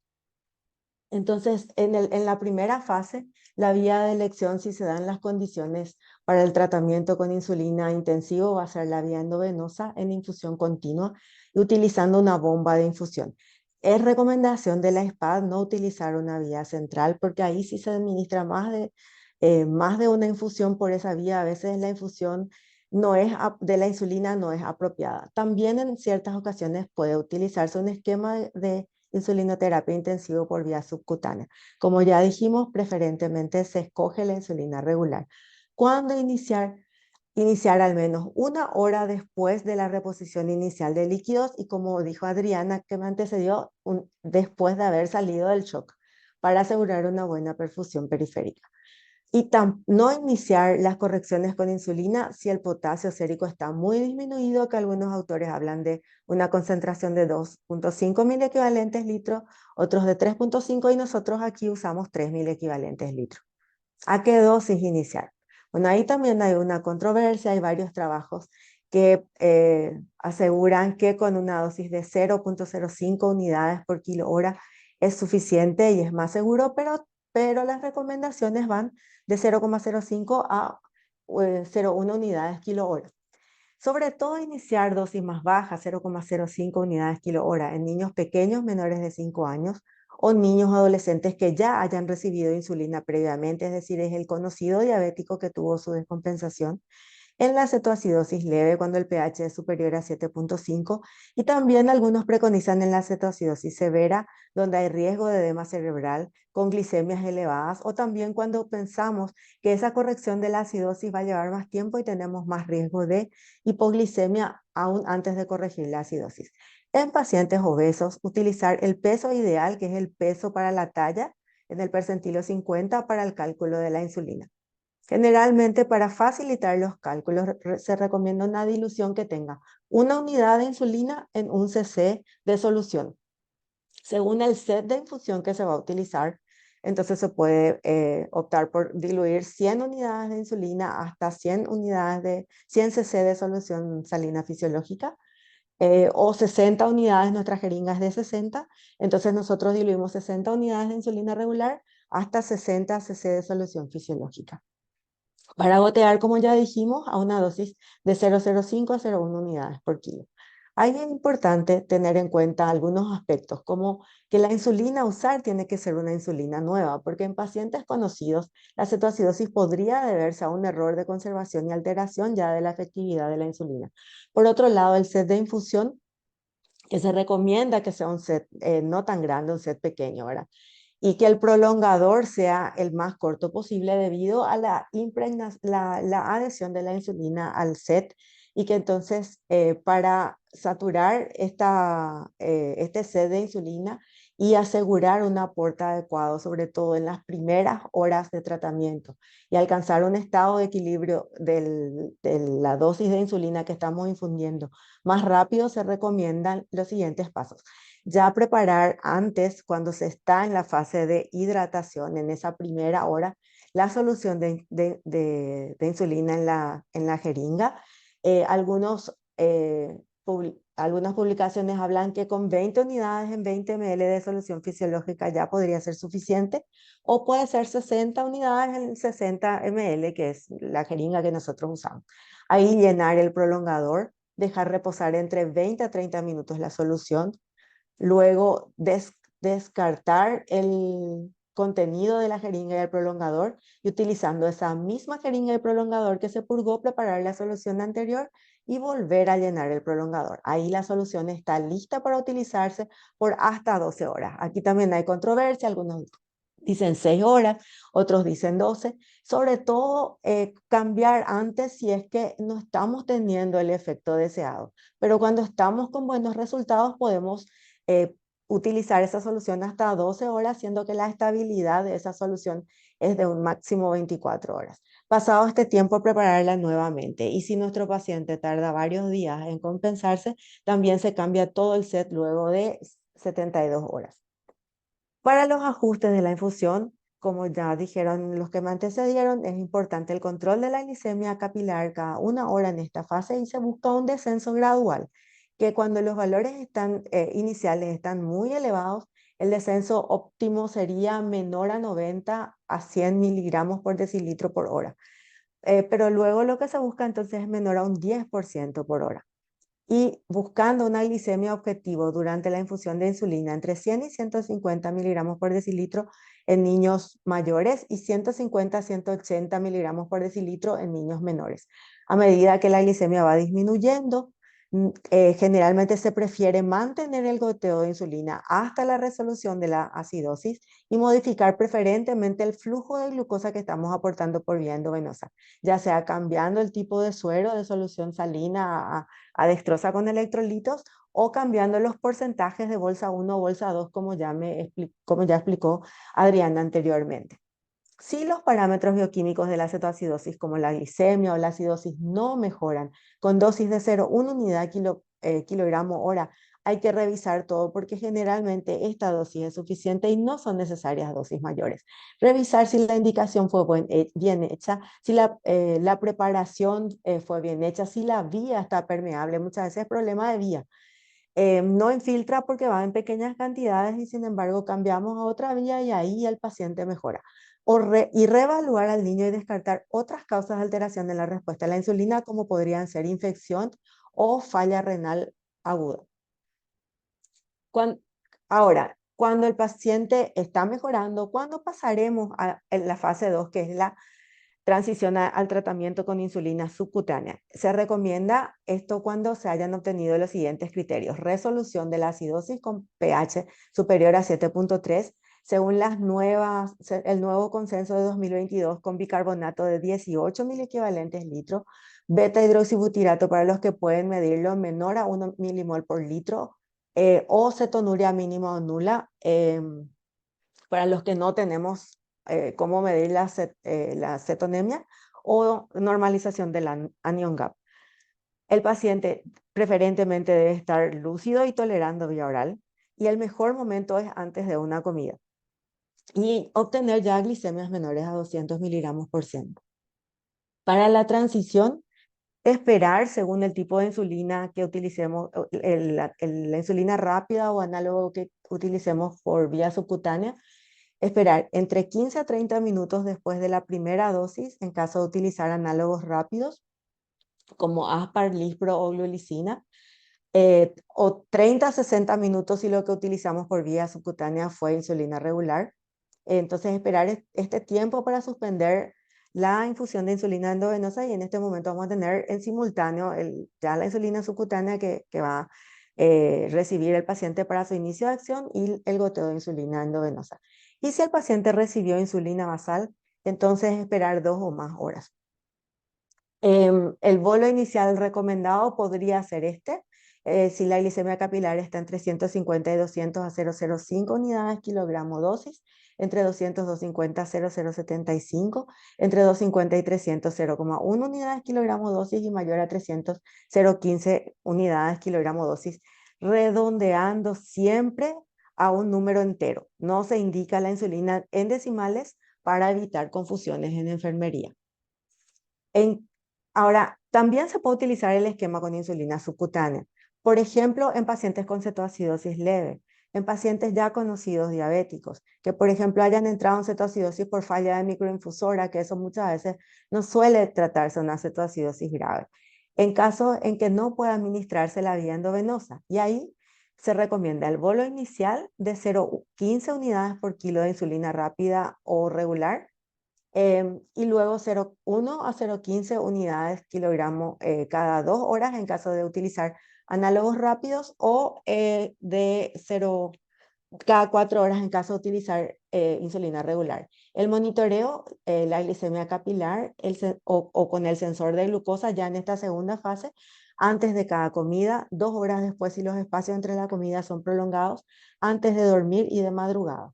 Entonces, en la primera fase, la vía de elección, si se dan las condiciones para el tratamiento con insulina intensivo, va a ser la vía endovenosa en infusión continua y utilizando una bomba de infusión. Es recomendación de la SPAD no utilizar una vía central, porque ahí sí se administra más de una infusión por esa vía. A veces la infusión de la insulina no es apropiada. También en ciertas ocasiones puede utilizarse un esquema de insulinoterapia intensivo por vía subcutánea. Como ya dijimos, preferentemente se escoge la insulina regular. ¿Cuándo iniciar? Iniciar al menos 1 hora después de la reposición inicial de líquidos y, como dijo Adriana, que me antecedió, después de haber salido del shock, para asegurar una buena perfusión periférica. Y no iniciar las correcciones con insulina si el potasio sérico está muy disminuido, que algunos autores hablan de una concentración de 2.5 mil equivalentes litros, otros de 3.5, y nosotros aquí usamos 3.000 equivalentes litros. ¿A qué dosis iniciar? Bueno, ahí también hay una controversia, hay varios trabajos que aseguran que con una dosis de 0.05 unidades por kilo hora es suficiente y es más seguro, pero las recomendaciones van de 0.05 a 0,01 unidades kilo hora. Sobre todo iniciar dosis más bajas, 0,05 unidades kilo hora, en niños pequeños menores de 5 años o niños adolescentes que ya hayan recibido insulina previamente, es decir, es el conocido diabético que tuvo su descompensación, en la cetoacidosis leve cuando el pH es superior a 7,5 y también algunos preconizan en la cetoacidosis severa donde hay riesgo de edema cerebral con glicemias elevadas o también cuando pensamos que esa corrección de la acidosis va a llevar más tiempo y tenemos más riesgo de hipoglicemia aún antes de corregir la acidosis. En pacientes obesos, utilizar el peso ideal, que es el peso para la talla, en el percentilo 50 para el cálculo de la insulina. Generalmente, para facilitar los cálculos, se recomienda una dilución que tenga 1 unidad de insulina en 1 cc de solución. Según el set de infusión que se va a utilizar, entonces se puede optar por diluir 100 unidades de insulina hasta 100 cc de solución salina fisiológica, o 60 unidades, nuestras jeringas de 60. Entonces nosotros diluimos 60 unidades de insulina regular hasta 60 cc de solución fisiológica. Para gotear, como ya dijimos, a una dosis de 0,05 a 0,1 unidades por kilo. Ahí es importante tener en cuenta algunos aspectos, como que la insulina a usar tiene que ser una insulina nueva, porque en pacientes conocidos la cetoacidosis podría deberse a un error de conservación y alteración ya de la efectividad de la insulina. Por otro lado, el set de infusión, que se recomienda que sea un set no tan grande, un set pequeño, ¿verdad? Y que el prolongador sea el más corto posible debido a la adhesión de la insulina al set y que entonces para saturar este set de insulina y asegurar un aporte adecuado, sobre todo en las primeras horas de tratamiento y alcanzar un estado de equilibrio de la dosis de insulina que estamos infundiendo más rápido, se recomiendan los siguientes pasos. Ya preparar antes, cuando se está en la fase de hidratación, en esa primera hora, la solución de insulina en la jeringa. Algunas publicaciones hablan que con 20 unidades en 20 ml de solución fisiológica ya podría ser suficiente, o puede ser 60 unidades en 60 ml, que es la jeringa que nosotros usamos. Ahí llenar el prolongador, dejar reposar entre 20 a 30 minutos la solución, luego descartar el contenido de la jeringa y el prolongador y utilizando esa misma jeringa y prolongador que se purgó, preparar la solución anterior y volver a llenar el prolongador. Ahí la solución está lista para utilizarse por hasta 12 horas. Aquí también hay controversia, algunos dicen 6 horas, otros dicen 12. Sobre todo, cambiar antes si es que no estamos teniendo el efecto deseado. Pero cuando estamos con buenos resultados, podemos utilizar esa solución hasta 12 horas, siendo que la estabilidad de esa solución es de un máximo 24 horas. Pasado este tiempo, prepararla nuevamente. Y si nuestro paciente tarda varios días en compensarse, también se cambia todo el set luego de 72 horas. Para los ajustes de la infusión, como ya dijeron los que me antecedieron, es importante el control de la glicemia capilar cada 1 hora en esta fase y se busca un descenso gradual, que cuando los valores iniciales están muy elevados, el descenso óptimo sería menor a 90 a 100 miligramos por decilitro por hora. Pero luego lo que se busca entonces es menor a un 10% por hora. Y buscando una glicemia objetivo durante la infusión de insulina entre 100 y 150 miligramos por decilitro en niños mayores y 150 a 180 miligramos por decilitro en niños menores. A medida que la glicemia va disminuyendo, generalmente se prefiere mantener el goteo de insulina hasta la resolución de la acidosis y modificar preferentemente el flujo de glucosa que estamos aportando por vía endovenosa, ya sea cambiando el tipo de suero de solución salina a dextrosa con electrolitos o cambiando los porcentajes de bolsa 1 o bolsa 2, como ya explicó Adriana anteriormente. Si los parámetros bioquímicos de la cetoacidosis, como la glicemia o la acidosis, no mejoran con dosis de 0,1 unidad kilogramo hora, hay que revisar todo porque generalmente esta dosis es suficiente y no son necesarias dosis mayores. Revisar si la indicación fue bien hecha, si la preparación fue bien hecha, si la vía está permeable. Muchas veces es problema de vía. No infiltra porque va en pequeñas cantidades y sin embargo cambiamos a otra vía y ahí el paciente mejora. Y reevaluar al niño y descartar otras causas de alteración en la respuesta a la insulina como podrían ser infección o falla renal aguda. Ahora, cuando el paciente está mejorando, ¿cuándo pasaremos a la fase 2, que es la transición al tratamiento con insulina subcutánea? Se recomienda esto cuando se hayan obtenido los siguientes criterios: resolución de la acidosis con pH superior a 7.3, según el nuevo consenso de 2022, con bicarbonato de 18 miliequivalentes litro, beta hidroxibutirato para los que pueden medirlo menor a 1 milimol por litro, o cetonuria mínima o nula, para los que no tenemos cómo medir la cetonemia, o normalización del anion gap. El paciente preferentemente debe estar lúcido y tolerando vía oral, y el mejor momento es antes de una comida, y obtener ya glicemias menores a 200 miligramos por ciento. Para la transición, esperar según el tipo de insulina que utilicemos, la insulina rápida o análogo que utilicemos por vía subcutánea, esperar entre 15 a 30 minutos después de la primera dosis en caso de utilizar análogos rápidos como Aspar, Lispro o Glulicina, o 30 a 60 minutos si lo que utilizamos por vía subcutánea fue insulina regular. Entonces esperar este tiempo para suspender la infusión de insulina endovenosa, y en este momento vamos a tener en simultáneo ya la insulina subcutánea que va a recibir el paciente para su inicio de acción, y el goteo de insulina endovenosa. Y si el paciente recibió insulina basal, entonces esperar 2 o más horas. El bolo inicial recomendado podría ser si la glicemia capilar está entre 150 y 200 a 0,05 unidades kilogramo dosis, entre 200 a 250 a 0,075, entre 250 y 300 0,1 unidades kilogramo dosis, y mayor a 300 0,15 unidades kilogramo dosis, redondeando siempre a un número entero. No se indica la insulina en decimales para evitar confusiones en enfermería. Ahora, también se puede utilizar el esquema con insulina subcutánea, por ejemplo, en pacientes con cetoacidosis leve, en pacientes ya conocidos diabéticos, que por ejemplo hayan entrado en cetoacidosis por falla de microinfusora, que eso muchas veces no suele tratarse una cetoacidosis grave, en caso en que no pueda administrarse la vía endovenosa, y ahí se recomienda el bolo inicial de 0,15 unidades por kilo de insulina rápida o regular, y luego 0,1 a 0,15 unidades kilogramo cada 2 horas en caso de utilizar análogos rápidos, o cada 4 horas en caso de utilizar insulina regular. El monitoreo, la glicemia capilar o con el sensor de glucosa ya en esta segunda fase, antes de cada comida, 2 horas después si los espacios entre la comida son prolongados, antes de dormir y de madrugada.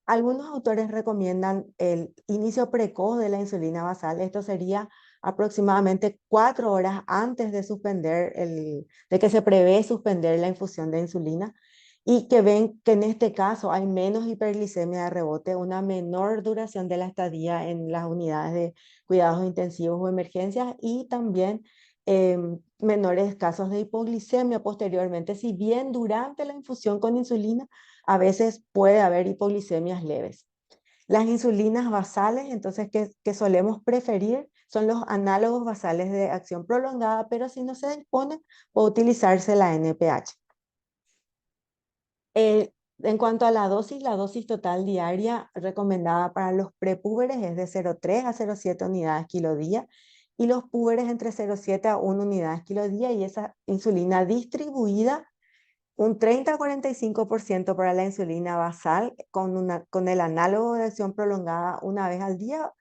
Algunos autores recomiendan el inicio precoz de la insulina basal. Esto sería aproximadamente 4 horas antes de que se prevé suspender la infusión de insulina, y que ven que en este caso hay menos hiperglicemia de rebote, una menor duración de la estadía en las unidades de cuidados intensivos o emergencias, y también menores casos de hipoglicemia posteriormente, si bien durante la infusión con insulina a veces puede haber hipoglicemias leves. Las insulinas basales, entonces, que solemos preferir son los análogos basales de acción prolongada, pero si no se dispone, puede utilizarse la NPH. En cuanto a la dosis total diaria recomendada para los prepúberes es de 0,3 a 0,7 unidades kilo día, y los púberes entre 0,7 a 1 unidades kilo día, y esa insulina distribuida un 30 a 45% para la insulina basal con el análogo de acción prolongada una vez al día,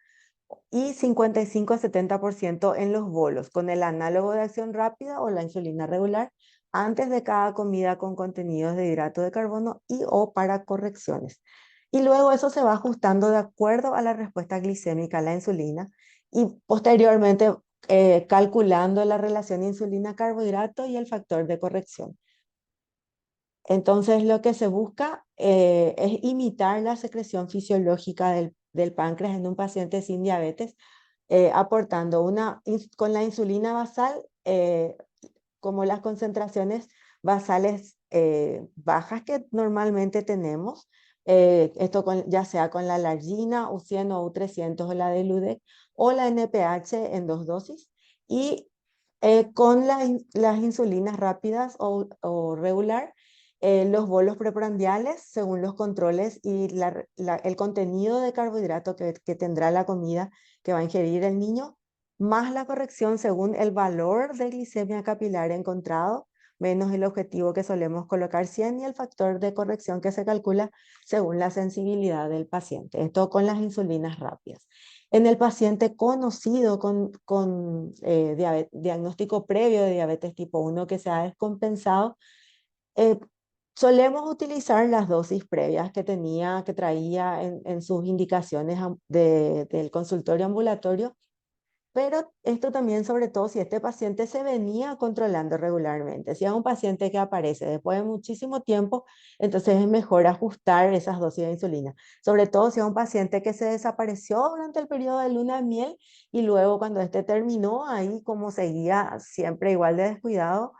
y 55 a 70% en los bolos con el análogo de acción rápida o la insulina regular antes de cada comida con contenidos de hidrato de carbono o para correcciones. Y luego eso se va ajustando de acuerdo a la respuesta glicémica a la insulina, y posteriormente calculando la relación insulina-carbohidrato y el factor de corrección. Entonces, lo que se busca es imitar la secreción fisiológica del páncreas en un paciente sin diabetes, aportando con la insulina basal, como las concentraciones basales bajas que normalmente tenemos, ya sea con la alergina, U100 o U300 o la de Ludec, o la NPH en 2 dosis, y con las insulinas rápidas o regular, los bolos preprandiales según los controles y el contenido de carbohidrato que tendrá la comida que va a ingerir el niño, más la corrección según el valor de glicemia capilar encontrado, menos el objetivo que solemos colocar 100 y el factor de corrección que se calcula según la sensibilidad del paciente. Esto con las insulinas rápidas. En el paciente conocido con diagnóstico previo de diabetes tipo 1 que se ha descompensado, eh, solemos utilizar las dosis previas que traía en sus indicaciones del consultorio ambulatorio, pero esto también, sobre todo, si este paciente se venía controlando regularmente. Si es un paciente que aparece después de muchísimo tiempo, entonces es mejor ajustar esas dosis de insulina. Sobre todo si es un paciente que se desapareció durante el periodo de luna de miel y luego cuando este terminó, ahí como seguía siempre igual de descuidado,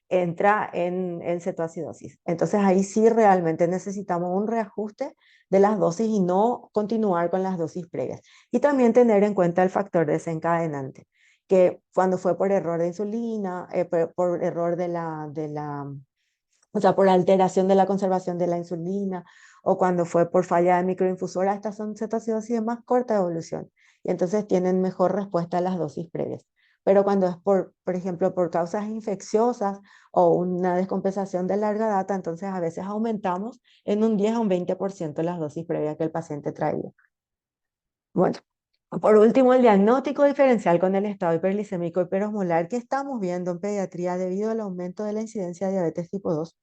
entra en cetoacidosis. Entonces ahí sí realmente necesitamos un reajuste de las dosis y no continuar con las dosis previas. Y también tener en cuenta el factor desencadenante, que cuando fue por error de insulina, por error o sea, por alteración de la conservación de la insulina, o cuando fue por falla de microinfusora, estas son cetoacidosis de más corta evolución, y entonces tienen mejor respuesta a las dosis previas. Pero cuando es por ejemplo, por causas infecciosas o una descompensación de larga data, entonces a veces aumentamos en un 10 a un 20% las dosis previas que el paciente traía. Bueno, por último, el diagnóstico diferencial con el estado hiperglicémico hiperosmolar que estamos viendo en pediatría debido al aumento de la incidencia de diabetes tipo 2,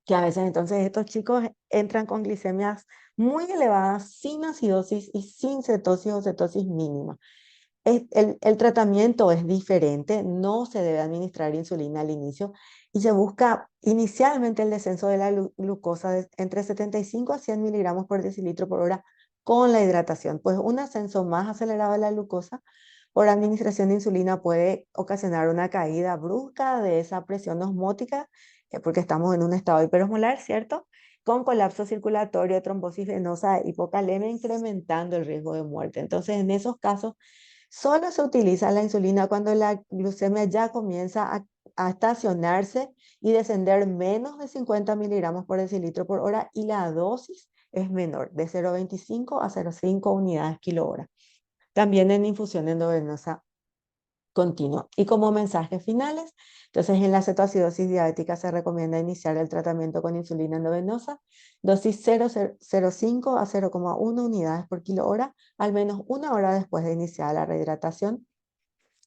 que a veces entonces estos chicos entran con glicemias muy elevadas, sin acidosis y sin cetosis o cetosis mínima. El tratamiento es diferente, no se debe administrar insulina al inicio y se busca inicialmente el descenso de la glucosa entre 75 a 100 miligramos por decilitro por hora con la hidratación, pues un ascenso más acelerado de la glucosa por administración de insulina puede ocasionar una caída brusca de esa presión osmótica, porque estamos en un estado hiperosmolar, ¿cierto? Con colapso circulatorio, trombosis venosa, hipocalemia, incrementando el riesgo de muerte. Entonces, en esos casos, solo se utiliza la insulina cuando la glucemia ya comienza a estacionarse y descender menos de 50 miligramos por decilitro por hora y la dosis es menor, de 0,25 a 0,5 unidades kilo-hora. También en infusión endovenosa continua. Y como mensajes finales, entonces en la cetoacidosis diabética se recomienda iniciar el tratamiento con insulina endovenosa, dosis 0,05 a 0,1 unidades por kilo hora, al menos una hora después de iniciar la rehidratación.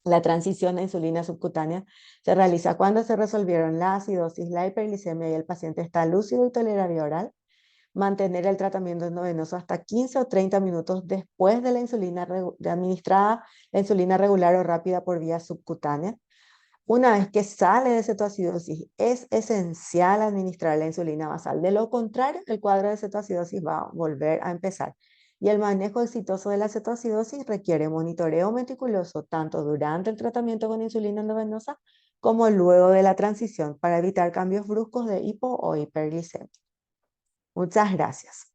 La transición a insulina subcutánea se realiza cuando se resolvieron la acidosis, la hiperglicemia y el paciente está lúcido y tolera vía oral. Mantener el tratamiento endovenoso hasta 15 o 30 minutos después de la insulina administrada, la insulina regular o rápida por vía subcutánea. Una vez que sale de cetoacidosis, es esencial administrar la insulina basal. De lo contrario, el cuadro de cetoacidosis va a volver a empezar. Y el manejo exitoso de la cetoacidosis requiere monitoreo meticuloso tanto durante el tratamiento con insulina endovenosa como luego de la transición para evitar cambios bruscos de hipo o hiperglicemia. Muchas gracias.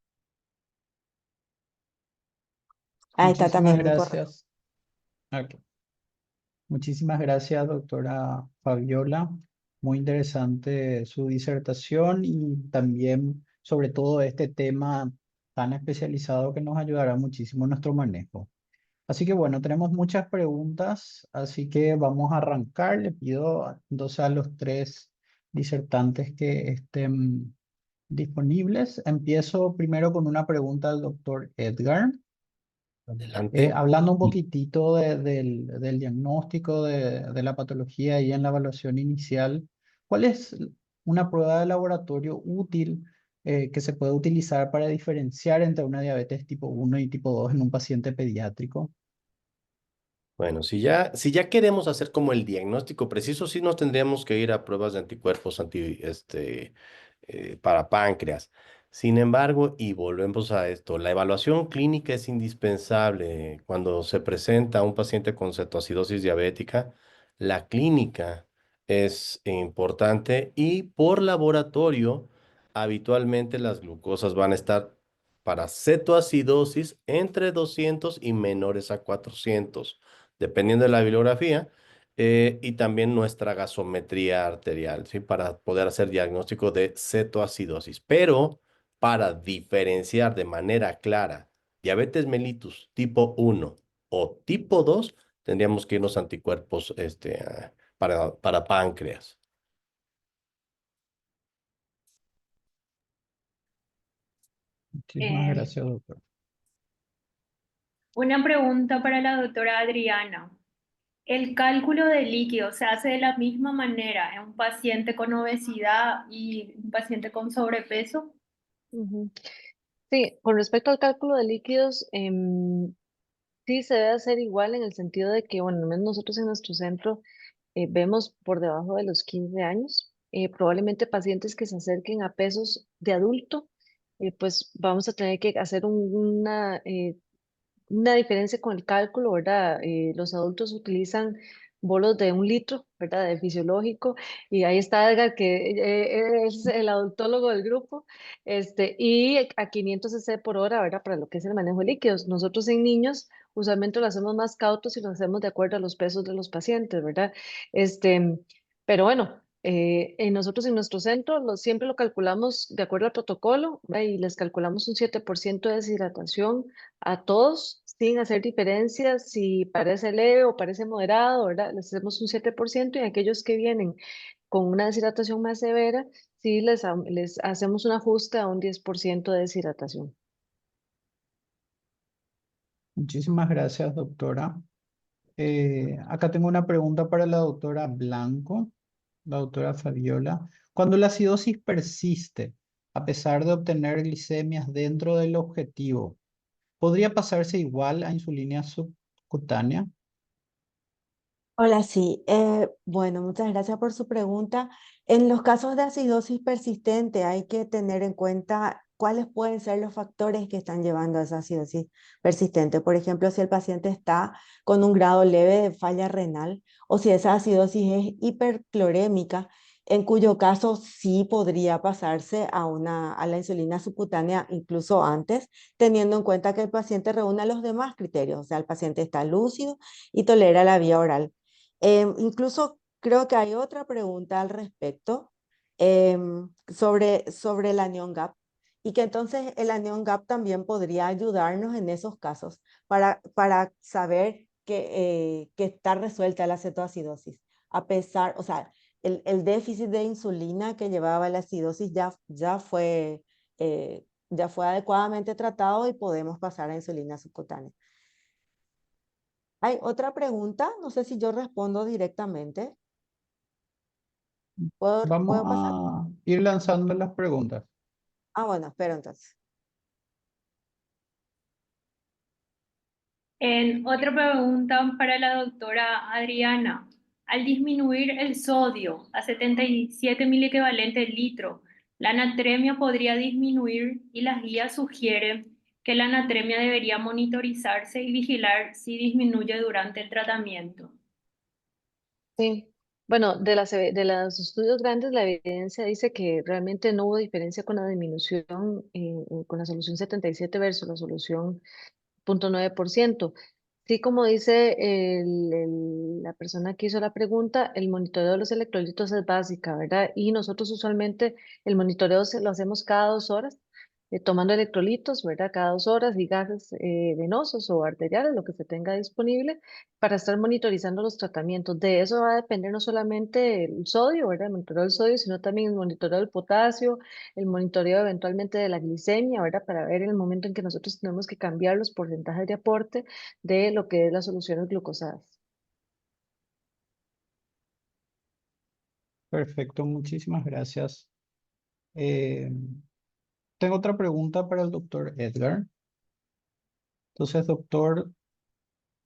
Ahí está
Muchísimas
también mi correo.
gracias. Ok. Muchísimas gracias, doctora Fabiola. Muy interesante su disertación y también sobre todo este tema tan especializado que nos ayudará muchísimo en nuestro manejo. Así que bueno, tenemos muchas preguntas, así que vamos a arrancar. Le pido entonces a los tres disertantes que estén disponibles. Empiezo primero con una pregunta al doctor Edgar.
Adelante.
Hablando un poquitito del diagnóstico de la patología y en la evaluación inicial, ¿cuál es una prueba de laboratorio útil que se puede utilizar para diferenciar entre una diabetes tipo 1 y tipo 2 en un paciente pediátrico?
Bueno, si ya queremos hacer como el diagnóstico preciso, sí nos tendríamos que ir a pruebas de anticuerpos para páncreas. Sin embargo, y volvemos a esto, la evaluación clínica es indispensable cuando se presenta un paciente con cetoacidosis diabética. La clínica es importante y por laboratorio, habitualmente las glucosas van a estar para cetoacidosis entre 200 y menores a 400, dependiendo de la bibliografía, y también nuestra gasometría arterial, ¿sí? Para poder hacer diagnóstico de cetoacidosis. Pero para diferenciar de manera clara diabetes mellitus tipo 1 o tipo 2, tendríamos que irnos a anticuerpos para páncreas.
Muchísimas
Eh,
gracias, doctor.
una pregunta para la doctora Adriana. ¿El cálculo de líquido se hace de la misma manera en un paciente con obesidad y un paciente con sobrepeso?
Ujú. Sí, con respecto al cálculo de líquidos, sí se debe hacer igual en el sentido de que, bueno, al menos nosotros en nuestro centro vemos por debajo de los 15 años, probablemente pacientes que se acerquen a pesos de adulto, pues vamos a tener que hacer una diferencia con el cálculo, ¿verdad? Los adultos utilizan bolos de 1 litro, ¿verdad? De fisiológico, y ahí está Edgar, que es el adultólogo del grupo, y a 500 cc por hora, ¿verdad? Para lo que es el manejo de líquidos. Nosotros en niños usualmente lo hacemos más cautos y lo hacemos de acuerdo a los pesos de los pacientes, ¿verdad? Pero bueno. Nosotros en nuestro centro siempre lo calculamos de acuerdo al protocolo, ¿verdad? Y les calculamos un 7% de deshidratación a todos sin hacer diferencias si parece leve o parece moderado, ¿verdad? Les hacemos un 7% y aquellos que vienen con una deshidratación más severa, sí les hacemos un ajuste a un 10% de deshidratación.
Muchísimas gracias, doctora. Acá tengo una pregunta para la doctora Blanco, la doctora Fabiola. Cuando la acidosis persiste, a pesar de obtener glicemias dentro del objetivo, ¿podría pasarse igual a insulina subcutánea?
Hola, sí. Bueno, muchas gracias por su pregunta. En los casos de acidosis persistente hay que tener en cuenta cuáles pueden ser los factores que están llevando a esa acidosis persistente. Por ejemplo, si el paciente está con un grado leve de falla renal o si esa acidosis es hiperclorémica, en cuyo caso sí podría pasarse a la insulina subcutánea incluso antes, teniendo en cuenta que el paciente reúne los demás criterios. O sea, el paciente está lúcido y tolera la vía oral. Incluso creo que hay otra pregunta al respecto sobre el anion gap y que entonces el anion gap también podría ayudarnos en esos casos para saber que está resuelta la cetoacidosis. A pesar, o sea, el déficit de insulina que llevaba la acidosis ya fue adecuadamente tratado y podemos pasar a insulina subcutánea. Hay otra pregunta, no sé si yo respondo directamente.
Vamos
¿Puedo pasar?
a ir lanzando las preguntas.
Ah, bueno, espero entonces.
Otra pregunta para la doctora Adriana. Al disminuir el sodio a 77 miliequivalentes litro, la natremia podría disminuir y las guías sugieren que la natremia debería monitorizarse y vigilar si disminuye durante el tratamiento.
Sí, bueno, de los estudios grandes, la evidencia dice que realmente no hubo diferencia con la disminución, con la solución 77 versus la solución 0,9%. Sí, como dice la persona que hizo la pregunta, el monitoreo de los electrolitos es básica, ¿verdad? Y nosotros usualmente el monitoreo lo hacemos cada 2 horas, tomando electrolitos, ¿verdad? Cada 2 horas y gases venosos o arteriales, lo que se tenga disponible, para estar monitorizando los tratamientos. De eso va a depender no solamente el sodio, ¿verdad? El monitoreo del sodio, sino también el monitoreo del potasio, el monitoreo eventualmente de la glicemia, ¿verdad? Para ver el momento en que nosotros tenemos que cambiar los porcentajes de aporte de lo que es las soluciones glucosadas.
Perfecto, muchísimas gracias. Eh, Tengo otra pregunta para el doctor Edgar. Entonces, doctor,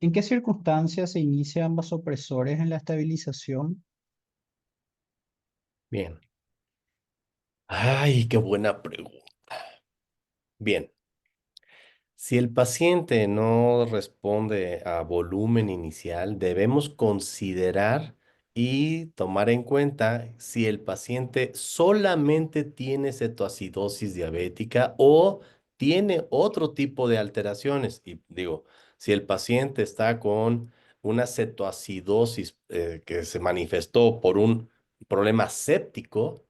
¿en qué circunstancias se inician vasopresores en la estabilización?
Bien. Ay, qué buena pregunta. Bien. Si el paciente no responde a volumen inicial, debemos considerar y tomar en cuenta si el paciente solamente tiene cetoacidosis diabética o tiene otro tipo de alteraciones. Y digo, si el paciente está con una cetoacidosis que se manifestó por un problema séptico,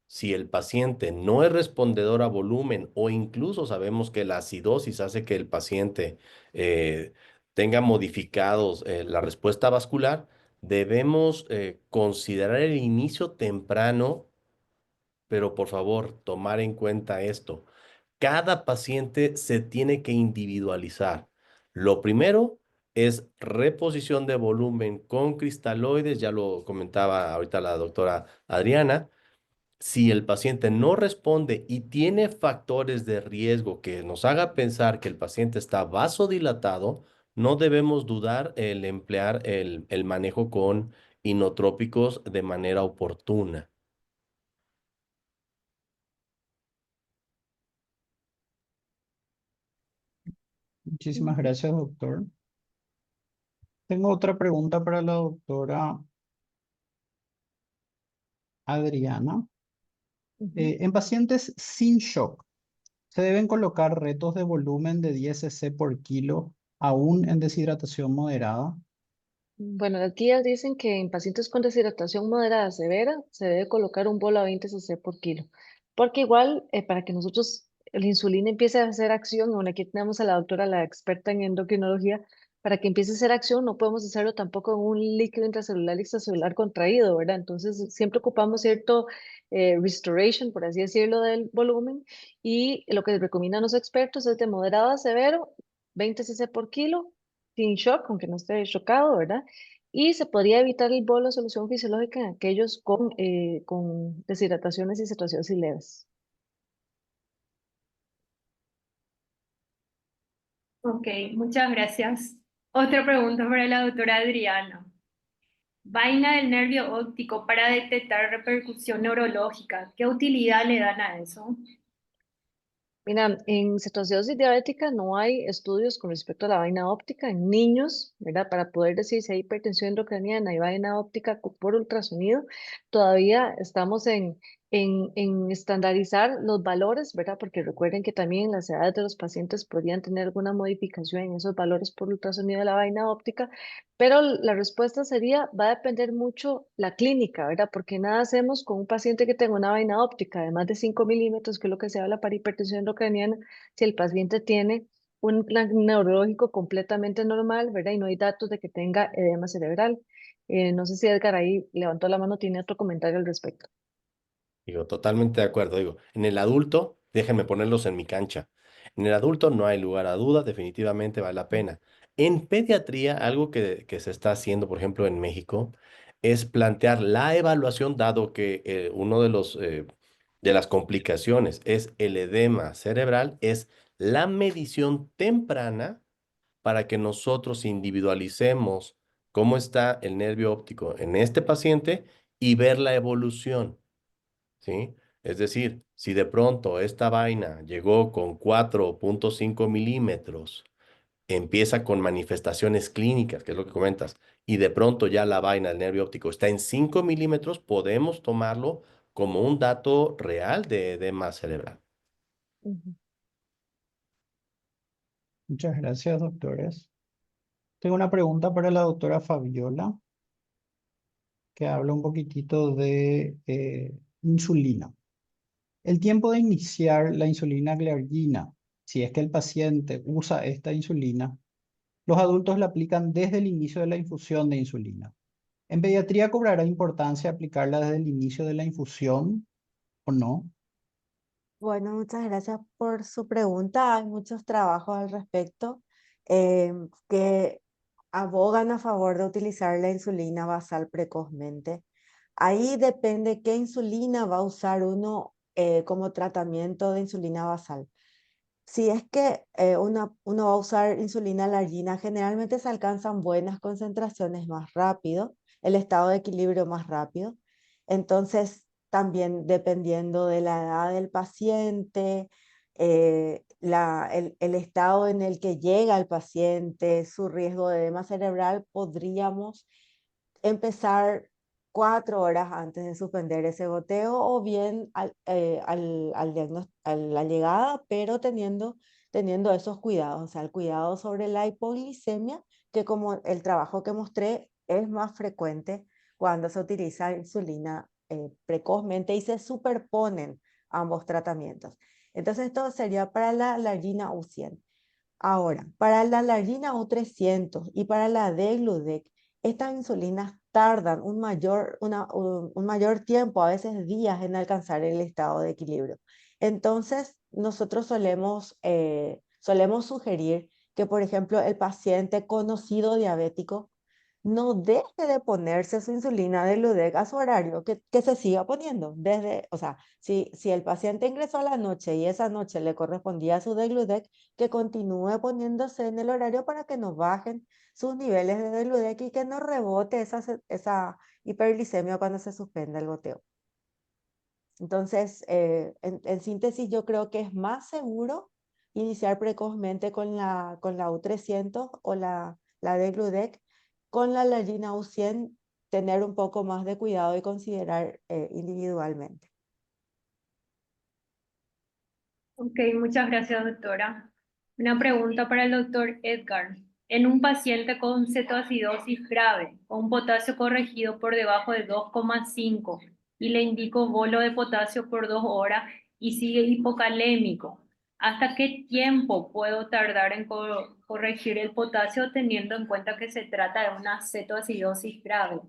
si el paciente no es respondedor a volumen o incluso sabemos que la acidosis hace que el paciente eh, tenga modificados la respuesta vascular, debemos considerar el inicio temprano, pero por favor, tomar en cuenta esto. Cada paciente se tiene que individualizar. Lo primero es reposición de volumen con cristaloides, ya lo comentaba ahorita la doctora Adriana. Si el paciente no responde y tiene factores de riesgo que nos haga pensar que el paciente está vasodilatado, no debemos dudar el emplear el manejo con inotrópicos de manera oportuna.
Muchísimas gracias, doctor. Tengo otra pregunta para la doctora Adriana.
Ujú.
En pacientes sin shock, ¿se deben colocar retos de volumen de 10 cc por kilo aún en deshidratación moderada?
Bueno, las guías dicen que en pacientes con deshidratación moderada severa se debe colocar un bolo a 20 cc por kilo, porque igual para que nosotros la insulina empiece a hacer acción, bueno, aquí tenemos a la doctora, la experta en endocrinología, para que empiece a hacer acción no podemos hacerlo tampoco en un líquido intracelular y extracelular contraído, ¿verdad? Entonces siempre ocupamos cierto restoration, por así decirlo, del volumen y lo que recomiendan los expertos es de moderado a severo, 20 cc por kilo sin shock, aunque no esté chocado, ¿verdad? Y se podría evitar el bolo de solución fisiológica en aquellos con deshidrataciones y situaciones leves.
Ok, muchas gracias. Otra pregunta para la doctora Adriana. Vaina del nervio óptico para detectar repercusión neurológica. ¿Qué utilidad le dan a eso?
Mira, en cetoacidosis diabética no hay estudios con respecto a la vaina óptica en niños, ¿verdad? Para poder decir si hay hipertensión intracraniana y vaina óptica por ultrasonido, todavía estamos en estandarizar los valores, ¿verdad? Porque recuerden que también las edades de los pacientes podrían tener alguna modificación en esos valores por ultrasonido de la vaina óptica, pero la respuesta sería, va a depender mucho la clínica, ¿verdad? Porque nada hacemos con un paciente que tenga una vaina óptica de más de 5 milímetros, que es lo que se habla para hipertensión endocraniana, si el paciente tiene un plan neurológico completamente normal, ¿verdad? Y no hay datos de que tenga edema cerebral. No sé si Edgar ahí levantó la mano, tiene otro comentario al respecto.
Digo, totalmente de acuerdo. Digo, en el adulto, déjenme ponerlos en mi cancha. En el adulto no hay lugar a duda, definitivamente vale la pena. En pediatría, algo que se está haciendo, por ejemplo, en México, es plantear la evaluación, dado que uno de de las complicaciones es el edema cerebral, es la medición temprana para que nosotros individualicemos cómo está el nervio óptico en este paciente y ver la evolución. ¿Sí? Es decir, si de pronto esta vaina llegó con 4.5 milímetros, empieza con manifestaciones clínicas, que es lo que comentas, y de pronto ya la vaina del nervio óptico está en 5 milímetros, podemos tomarlo como un dato real de edema cerebral.
Ujú.
Muchas gracias, doctores. Tengo una pregunta para la doctora Fabiola, que habla un poquitito de insulina. El tiempo de iniciar la insulina glargina, si es que el paciente usa esta insulina, los adultos la aplican desde el inicio de la infusión de insulina. ¿En pediatría cobrará importancia aplicarla desde el inicio de la infusión o no?
Bueno, muchas gracias por su pregunta. Hay muchos trabajos al respecto que abogan a favor de utilizar la insulina basal precozmente. Ahí depende qué insulina va a usar uno como tratamiento de insulina basal. Si es que uno va a usar insulina largina, generalmente se alcanzan buenas concentraciones más rápido, el estado de equilibrio más rápido. Entonces, también dependiendo de la edad del paciente, el estado en el que llega el paciente, su riesgo de edema cerebral, podríamos empezar 4 horas antes de suspender ese goteo o bien a la llegada, pero teniendo esos cuidados, o sea, el cuidado sobre la hipoglicemia, que como el trabajo que mostré es más frecuente cuando se utiliza insulina precozmente y se superponen ambos tratamientos. Entonces, esto sería para la Largina U100. Ahora, para la Largina U300 y para la Degludec, estas insulinas tardan un mayor tiempo, a veces días, en alcanzar el estado de equilibrio. Entonces, nosotros solemos sugerir que, por ejemplo, el paciente conocido diabético no deje de ponerse su insulina de Gludec a su horario, que se siga poniendo. O sea, si el paciente ingresó a la noche y esa noche le correspondía su Degludec, que continúe poniéndose en el horario para que no bajen sus niveles de Degludec y que no rebote esa hiperglicemia cuando se suspenda el goteo. Entonces, en síntesis, yo creo que es más seguro iniciar precozmente con la U300 o la Degludec. Con la Largina U100, tener un poco más de cuidado y considerar individualmente.
Ok, muchas gracias, doctora. Una pregunta para el doctor Edgar. En un paciente con cetoacidosis grave, con potasio corregido por debajo de 2,5 y le indico bolo de potasio por 2 horas y sigue hipocalémico, ¿hasta qué tiempo puedo tardar en corregir el potasio teniendo en cuenta que se trata de una cetoacidosis grave?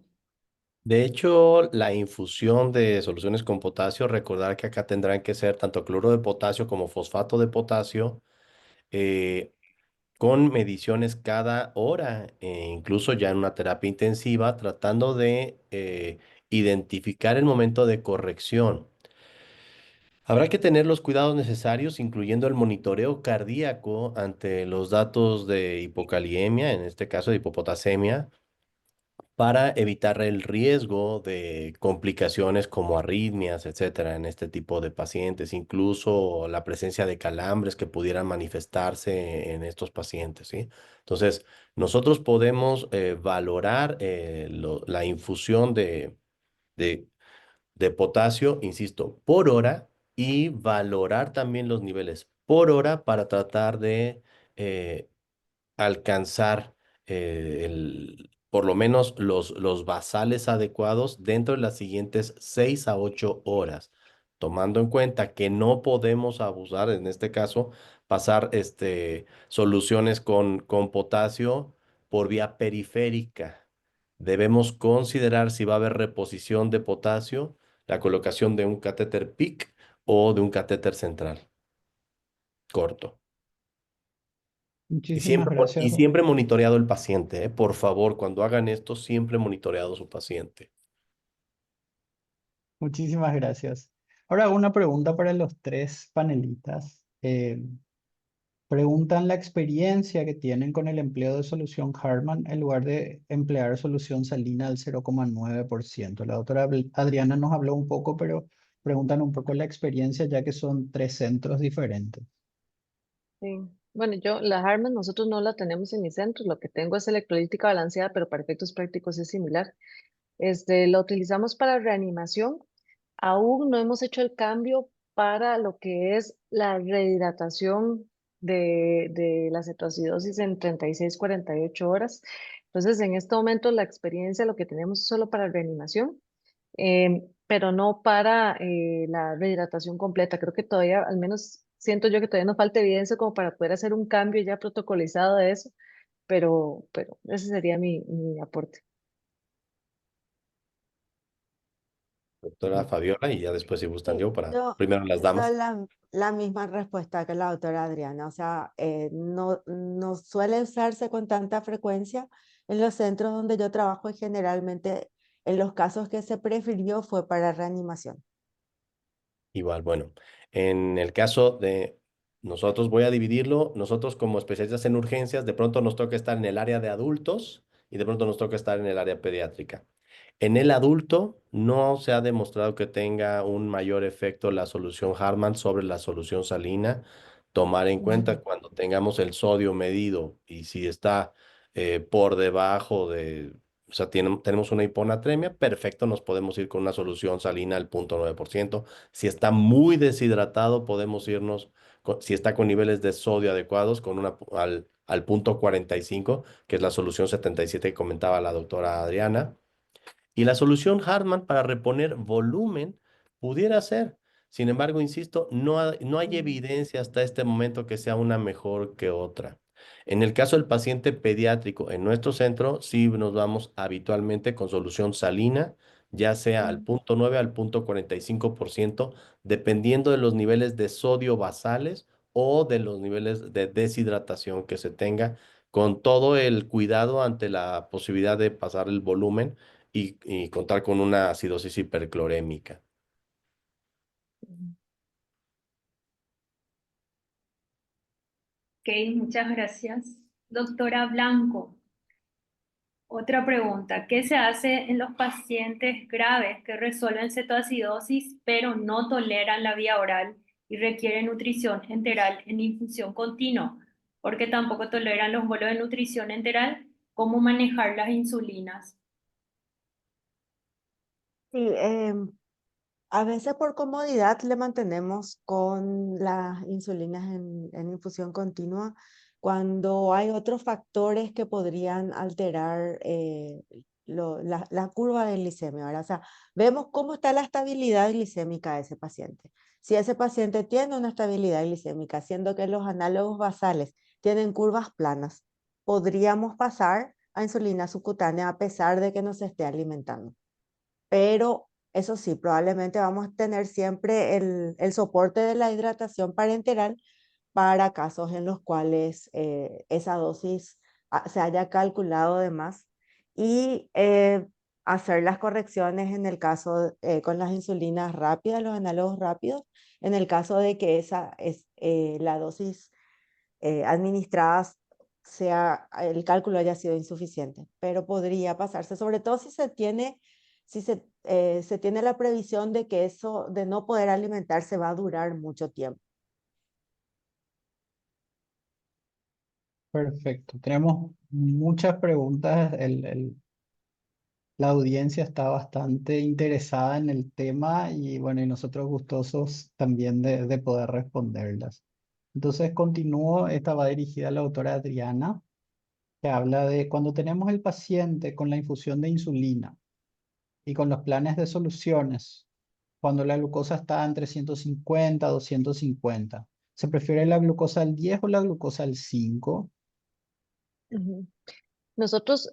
De hecho, la infusión de soluciones con potasio, recordar que acá tendrán que ser tanto cloro de potasio como fosfato de potasio, eh, con mediciones cada hora, incluso ya en una terapia intensiva, tratando de identificar el momento de corrección. Habrá que tener los cuidados necesarios, incluyendo el monitoreo cardíaco ante los datos de hipocaliemia, en este caso de hipopotasemia, para evitar el riesgo de complicaciones como arritmias, etcétera, en este tipo de pacientes, incluso la presencia de calambres que pudieran manifestarse en estos pacientes, ¿sí? Entonces, nosotros podemos valorar la infusión de, de potasio, insisto, por hora y valorar también los niveles por hora para tratar de eh, alcanzar por lo menos los basales adecuados dentro de las siguientes 6 a 8 horas, tomando en cuenta que no podemos abusar, en este caso, pasar soluciones con potasio por vía periférica. Debemos considerar si va a haber reposición de potasio, la colocación de un catéter PIC o de un catéter central corto.
Muchísimas gracias.
Y siempre monitoreado el paciente, ¿eh? Por favor, cuando hagan esto, siempre monitoreado su paciente.
Muchísimas gracias. Ahora una pregunta para los tres panelistas. Preguntan la experiencia que tienen con el empleo de solución Harman en lugar de emplear solución salina al 0,9%. La doctora Adriana nos habló un poco, pero preguntan un poco la experiencia ya que son tres centros diferentes.
Sí. Bueno, la Harman nosotros no la tenemos en mi centro, lo que tengo es electrolítica balanceada, pero para efectos prácticos es similar. La utilizamos para reanimación. Aún no hemos hecho el cambio para lo que es la rehidratación de la cetoacidosis en 36-48 horas. Entonces, en este momento la experiencia lo que tenemos es solo para reanimación, pero no para la rehidratación completa. Creo que todavía, al menos siento yo que todavía nos falta evidencia como para poder hacer un cambio ya protocolizado de eso, pero ese sería mi aporte.
Doctora Fabiola, y ya después, si gustan
Sí,
yo, para
yo
primero las
doy
damas.
la misma respuesta que la doctora Adriana. O sea, no suele usarse con tanta frecuencia en los centros donde yo trabajo y generalmente en los casos que se prefirió fue para reanimación.
Igual, bueno, en el caso de nosotros, voy a dividirlo. Nosotros como especialistas en urgencias, de pronto nos toca estar en el área de adultos y de pronto nos toca estar en el área pediátrica. En el adulto no se ha demostrado que tenga un mayor efecto la solución Harman sobre la solución salina. Tomar en cuenta cuando tengamos el sodio medido y si está por debajo de o sea, tenemos una hiponatremia, perfecto, nos podemos ir con una solución salina al 0.9%. Si está muy deshidratado, podemos irnos, si está con niveles de sodio adecuados, al 0.45, que es la solución 77 que comentaba la doctora Adriana. Y la solución Hartmann para reponer volumen pudiera ser. Sin embargo, insisto, no hay evidencia hasta este momento que sea una mejor que otra. En el caso del paciente pediátrico, en nuestro centro sí nos vamos habitualmente con solución salina, ya sea al 0.9 al 0.45%, dependiendo de los niveles de sodio basales o de los niveles de deshidratación que se tenga, con todo el cuidado ante la posibilidad de pasar el volumen y contar con una acidosis hiperclorémica.
Ok, muchas gracias. Doctora Blanco, otra pregunta. ¿Qué se hace en los pacientes graves que resuelven cetoacidosis pero no toleran la vía oral y requieren nutrición enteral en infusión continua? Porque tampoco toleran los bolos de nutrición enteral. ¿Cómo manejar las insulinas?
Sí, a veces por comodidad le mantenemos con las insulinas en infusión continua cuando hay otros factores que podrían alterar la curva de glicemia, ¿verdad? O sea, vemos cómo está la estabilidad glicémica de ese paciente. Si ese paciente tiene una estabilidad glicémica, siendo que los análogos basales tienen curvas planas, podríamos pasar a insulina subcutánea a pesar de que no se esté alimentando. Pero eso sí, probablemente vamos a tener siempre el soporte de la hidratación parenteral para casos en los cuales esa dosis se haya calculado de más y hacer las correcciones en el caso con las insulinas rápidas, los análogos rápidos, en el caso de que la dosis administrada el cálculo haya sido insuficiente, pero podría pasarse, sobre todo si se tiene la previsión de que eso de no poder alimentarse va a durar mucho tiempo.
Perfecto. Tenemos muchas preguntas. La audiencia está bastante interesada en el tema y bueno, y nosotros gustosos también de poder responderlas. Entonces continúo, esta va dirigida a la autora Adriana, que habla de cuando tenemos el paciente con la infusión de insulina y con los planes de soluciones, cuando la glucosa está entre 150 a 250, ¿se prefiere la glucosa al 10 o la glucosa al 5?
Ujú. Nosotros,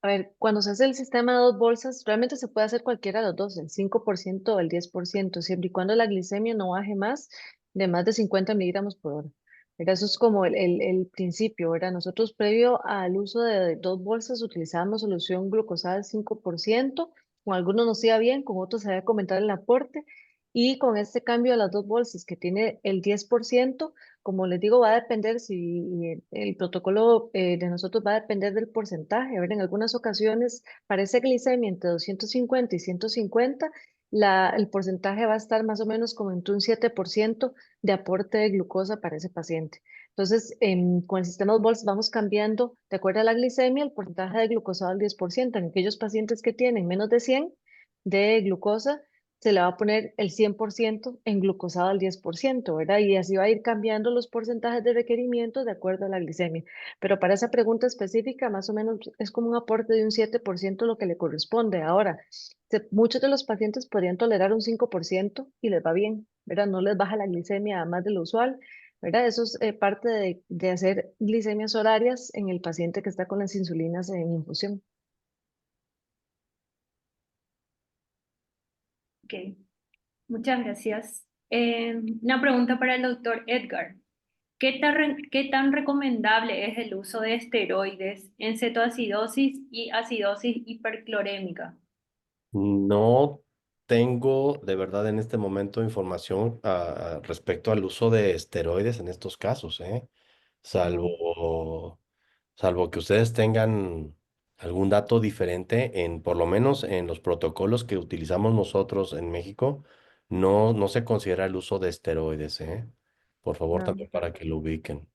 a ver, cuando se hace el sistema de dos bolsas, realmente se puede hacer cualquiera de los dos, el 5% o el 10%, siempre y cuando la glicemia no baje más de 50 miligramos por hora. ¿Verdad? Eso es como el principio, ¿verdad? Nosotros previo al uso de dos bolsas utilizamos solución glucosada al 5%, con algunos nos iba bien, con otros se había comentado el aporte, y con este cambio de las dos bolsas que tiene el 10%, como les digo, va a depender si el protocolo de nosotros va a depender del porcentaje. A ver, en algunas ocasiones parece glicemia entre 250 y 150, el porcentaje va a estar más o menos como entre un 7% de aporte de glucosa para ese paciente. Entonces, con el sistema de bolsas vamos cambiando, de acuerdo a la glicemia, el porcentaje de glucosa al 10%. En aquellos pacientes que tienen menos de 100 de glucosa, se le va a poner el 100% en glucosado al 10%, ¿verdad? Y así va a ir cambiando los porcentajes de requerimiento de acuerdo a la glicemia. Pero para esa pregunta específica, más o menos es como un aporte de un 7% lo que le corresponde. Ahora, muchos de los pacientes podrían tolerar un 5% y les va bien, ¿verdad? No les baja la glicemia a más de lo usual, ¿verdad? Eso es parte de hacer glicemias horarias en el paciente que está con las insulinas en infusión.
Ok, muchas gracias. Una pregunta para el doctor Edgar. ¿Qué tan recomendable es el uso de esteroides en cetoacidosis y acidosis hiperclorémica?
No tengo de verdad en este momento información respecto al uso de esteroides en estos casos, ¿eh? Salvo, salvo que ustedes tengan algún dato diferente por lo menos en los protocolos que utilizamos nosotros en México, no se considera el uso de esteroides, ¿eh? Por favor,
No.
también para que lo ubiquen.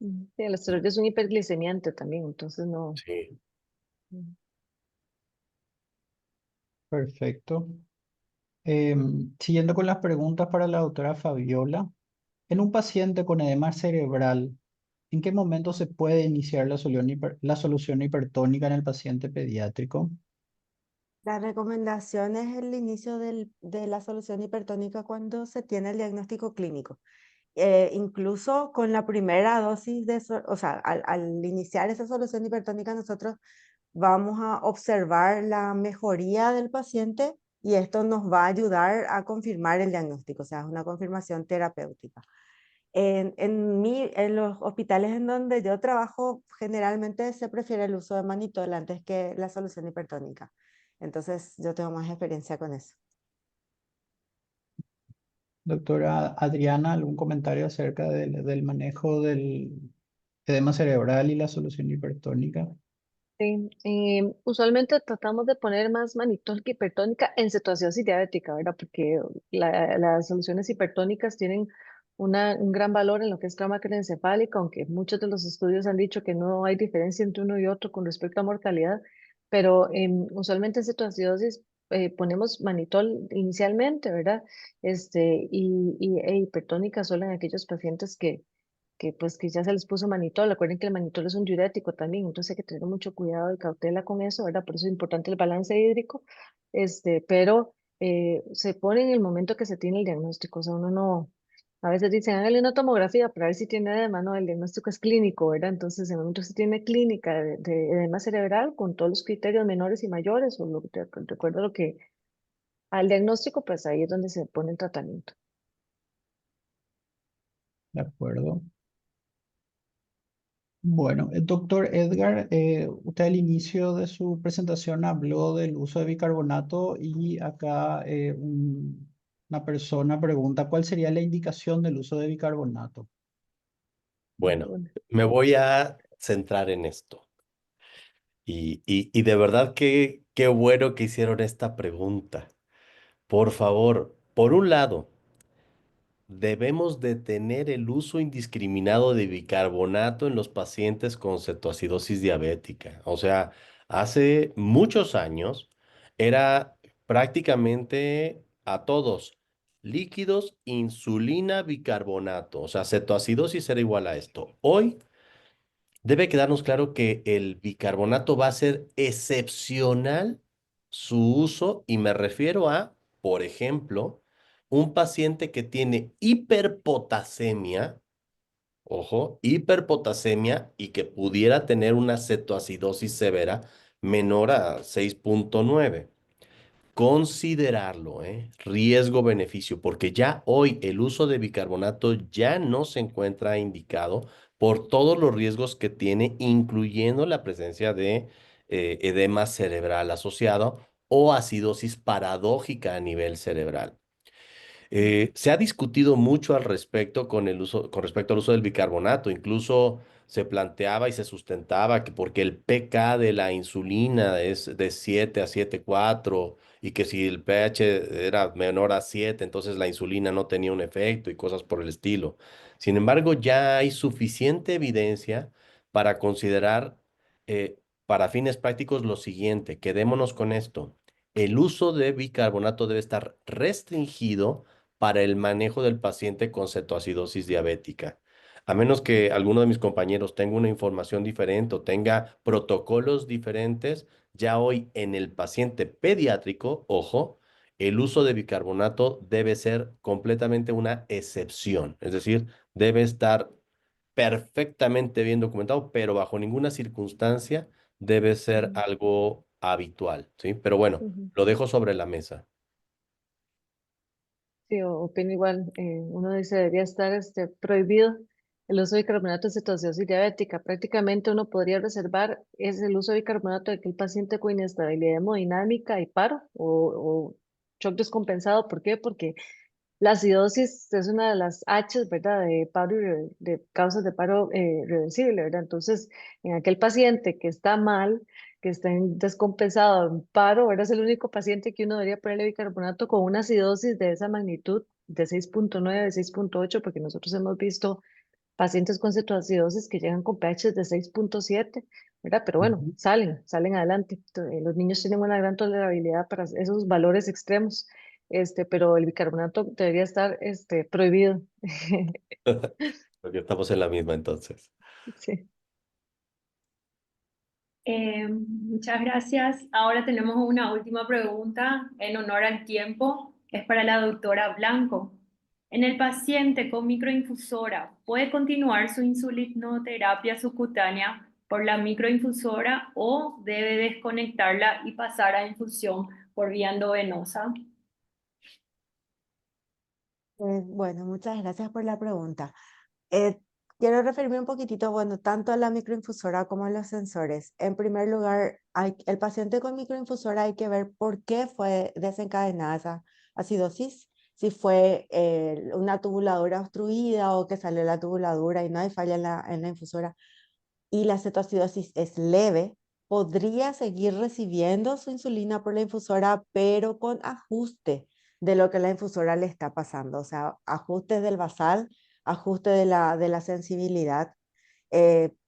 Sí, el esteroide es un hiperglicemiante también, entonces no.
Sí.
Perfecto. Siguiendo con las preguntas para la doctora Fabiola, en un paciente con edema cerebral, ¿en qué momento se puede iniciar la solución hipertónica en el paciente pediátrico?
La recomendación es el inicio de la solución hipertónica cuando se tiene el diagnóstico clínico. Incluso con la primera dosis o sea, al iniciar esa solución hipertónica, nosotros vamos a observar la mejoría del paciente y esto nos va a ayudar a confirmar el diagnóstico, o sea, es una confirmación terapéutica. En los hospitales en donde yo trabajo, generalmente se prefiere el uso de manitol antes que la solución hipertónica. Entonces, yo tengo más experiencia con eso.
Doctora Adriana, ¿algún comentario acerca del manejo del edema cerebral y la solución hipertónica?
Sí, usualmente tratamos de poner más manitol que hipertónica en cetoacidosis diabética, ¿verdad? Porque las soluciones hipertónicas tienen un gran valor en lo que es trauma craneoencefálico, aunque muchos de los estudios han dicho que no hay diferencia entre uno y otro con respecto a mortalidad, pero usualmente en cetoacidosis ponemos manitol inicialmente, ¿verdad? E hipertónica solo en aquellos pacientes que ya se les puso manitol. Recuerden que el manitol es un diurético también, entonces hay que tener mucho cuidado y cautela con eso, ¿verdad? Por eso es importante el balance hídrico, pero se pone en el momento que se tiene el diagnóstico, o sea, uno no, a veces dicen, hágale una tomografía para ver si tiene edema, no, el diagnóstico es clínico, ¿verdad? Entonces, en el momento que se tiene clínica de edema cerebral con todos los criterios menores y mayores, o lo que recuerdo lo que al diagnóstico, pues ahí es donde se pone el tratamiento.
De acuerdo. Bueno, el doctor Edgar, usted al inicio de su presentación habló del uso de bicarbonato y acá una persona pregunta, ¿cuál sería la indicación del uso de bicarbonato?
Bueno, me voy a centrar en esto. Y de verdad que qué bueno que hicieron esta pregunta. Por favor, por un lado, debemos detener el uso indiscriminado de bicarbonato en los pacientes con cetoacidosis diabética. O sea, hace muchos años era prácticamente a todos líquidos, insulina, bicarbonato. O sea, cetoacidosis era igual a esto. Hoy debe quedarnos claro que el bicarbonato va a ser excepcional su uso y me refiero a, por ejemplo, un paciente que tiene hiperpotasemia, ojo, hiperpotasemia y que pudiera tener una cetoacidosis severa menor a 6.9. Considerarlo, riesgo-beneficio, porque ya hoy el uso de bicarbonato ya no se encuentra indicado por todos los riesgos que tiene, incluyendo la presencia de edema cerebral asociado o acidosis paradójica a nivel cerebral. Se ha discutido mucho al respecto con respecto al uso del bicarbonato. Incluso se planteaba y se sustentaba que porque el pK de la insulina es de 7 a 7,4 y que si el pH era menor a 7, entonces la insulina no tenía un efecto y cosas por el estilo. Sin embargo, ya hay suficiente evidencia para considerar, eh, para fines prácticos, lo siguiente. Quedémonos con esto. El uso de bicarbonato debe estar restringido para el manejo del paciente con cetoacidosis diabética. A menos que alguno de mis compañeros tenga una información diferente o tenga protocolos diferentes, ya hoy en el paciente pediátrico, ojo, el uso de bicarbonato debe ser completamente una excepción, es decir, debe estar perfectamente bien documentado, pero bajo ninguna circunstancia debe ser
Ujú,
algo habitual, ¿sí? Pero bueno,
ujú.
lo dejo sobre la mesa.
Sí, opino igual. Uno dice debería estar prohibido el uso de bicarbonato en cetoacidosis diabética. Prácticamente uno podría reservar es el uso de bicarbonato de aquel paciente con inestabilidad hemodinámica y paro o shock descompensado. ¿Por qué? Porque la acidosis es una de las H, ¿verdad? De paro de causas de paro reversible, ¿verdad? Entonces, en aquel paciente que está mal, que está descompensado, en paro, ¿verdad? Es el único paciente que uno debería ponerle bicarbonato con una acidosis de esa magnitud, de 6.9, de 6.8, porque nosotros hemos visto pacientes con cetoacidosis que llegan con pH de 6.7 ¿verdad? Pero bueno,
Ujú.
salen adelante. Los niños tienen una gran tolerabilidad para esos valores extremos, pero el bicarbonato debería estar prohibido.
Porque estamos en la misma entonces.
Sí.
Muchas gracias. Ahora tenemos una última pregunta en honor al tiempo. Es para la doctora Blanco. En el paciente con microinfusora, ¿puede continuar su insulinoterapia subcutánea por la microinfusora o debe desconectarla y pasar a infusión por vía endovenosa?
Bueno, muchas gracias por la pregunta. Eh, Quiero referirme un poquitito, bueno, tanto a la microinfusora como a los sensores. En primer lugar, el paciente con microinfusora hay que ver por qué fue desencadenada esa acidosis, si fue una tubuladura obstruida o que salió la tubuladura y no hay falla en la infusora y la cetoacidosis es leve, podría seguir recibiendo su insulina por la infusora, pero con ajuste de lo que la infusora le está pasando, o sea, ajuste del basal, ajuste de la sensibilidad,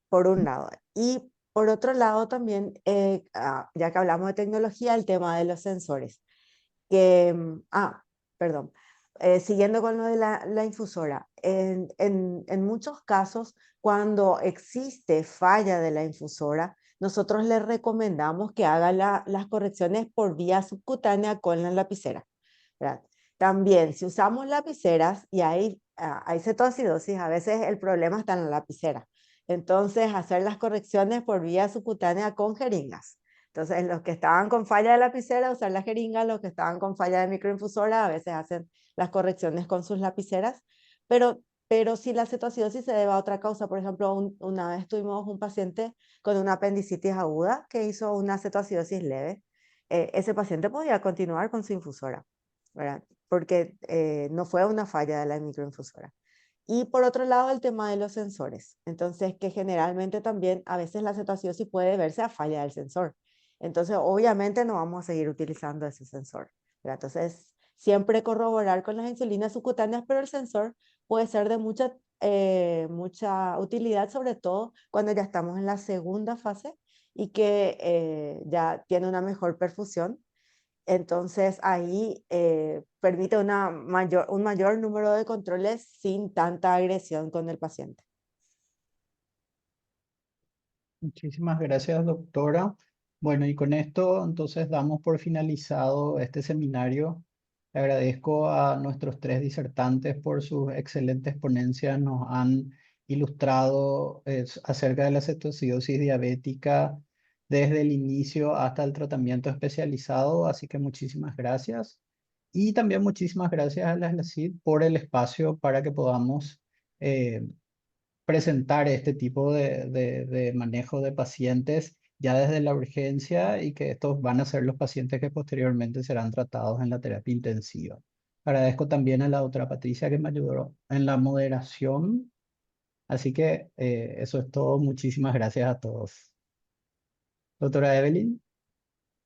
por un lado. Y por otro lado también, ya que hablamos de tecnología, el tema de los sensores que, perdón, siguiendo con lo de la infusora, en muchos casos, cuando existe falla de la infusora, nosotros le recomendamos que haga las correcciones por vía subcutánea con la lapicera, ¿verdad? También, si usamos lapiceras y hay cetoacidosis, a veces el problema está en la lapicera. Entonces, hacer las correcciones por vía subcutánea con jeringas. Entonces, los que estaban con falla de lapicera, usar la jeringa, los que estaban con falla de microinfusora, a veces hacen las correcciones con sus lapiceras, pero si la cetoacidosis se debe a otra causa, por ejemplo, una vez tuvimos un paciente con una apendicitis aguda que hizo una cetoacidosis leve, ese paciente podía continuar con su infusora, ¿verdad? Porque no fue una falla de la microinfusora. Y por otro lado, el tema de los sensores. Entonces, que generalmente también a veces la cetoacidosis puede verse a falla del sensor. Entonces, obviamente no vamos a seguir utilizando ese sensor, ¿verdad? Entonces, siempre corroborar con las insulinas subcutáneas, pero el sensor puede ser de mucha utilidad, sobre todo cuando ya estamos en la segunda fase y que ya tiene una mejor perfusión. Entonces ahí permite un mayor número de controles sin tanta agresión con el paciente.
Muchísimas gracias, doctora. Bueno, y con esto entonces damos por finalizado este seminario. Le agradezco a nuestros tres disertantes por sus excelentes ponencias. Nos han ilustrado acerca de la cetoacidosis diabética desde el inicio hasta el tratamiento especializado, así que muchísimas gracias. Y también muchísimas gracias a la SLACID por el espacio para que podamos eh, presentar este tipo de manejo de pacientes ya desde la urgencia y que estos van a ser los pacientes que posteriormente serán tratados en la terapia intensiva. Agradezco también a la doctora Patricia que me ayudó en la moderación. Así que eso es todo. Muchísimas gracias a todos. Doctora Evelyn.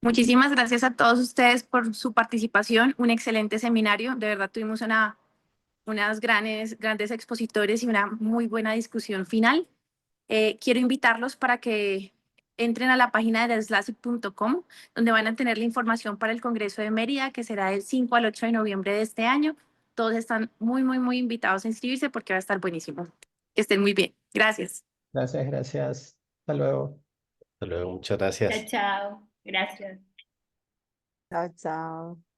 Muchísimas gracias a todos ustedes por su participación. Un excelente seminario. De verdad tuvimos unas grandes expositores y una muy buena discusión final. Quiero invitarlos para que entren a la página de deslasic.com, donde van a tener la información para el Congreso de Mérida, que será del 5 al 8 de noviembre de este año. Todos están muy invitados a inscribirse porque va a estar buenísimo. Que estén muy bien. Gracias.
Gracias, gracias. Hasta luego.
Hasta luego, muchas
Chao,
gracias.
chao. Gracias.
Chao, chao.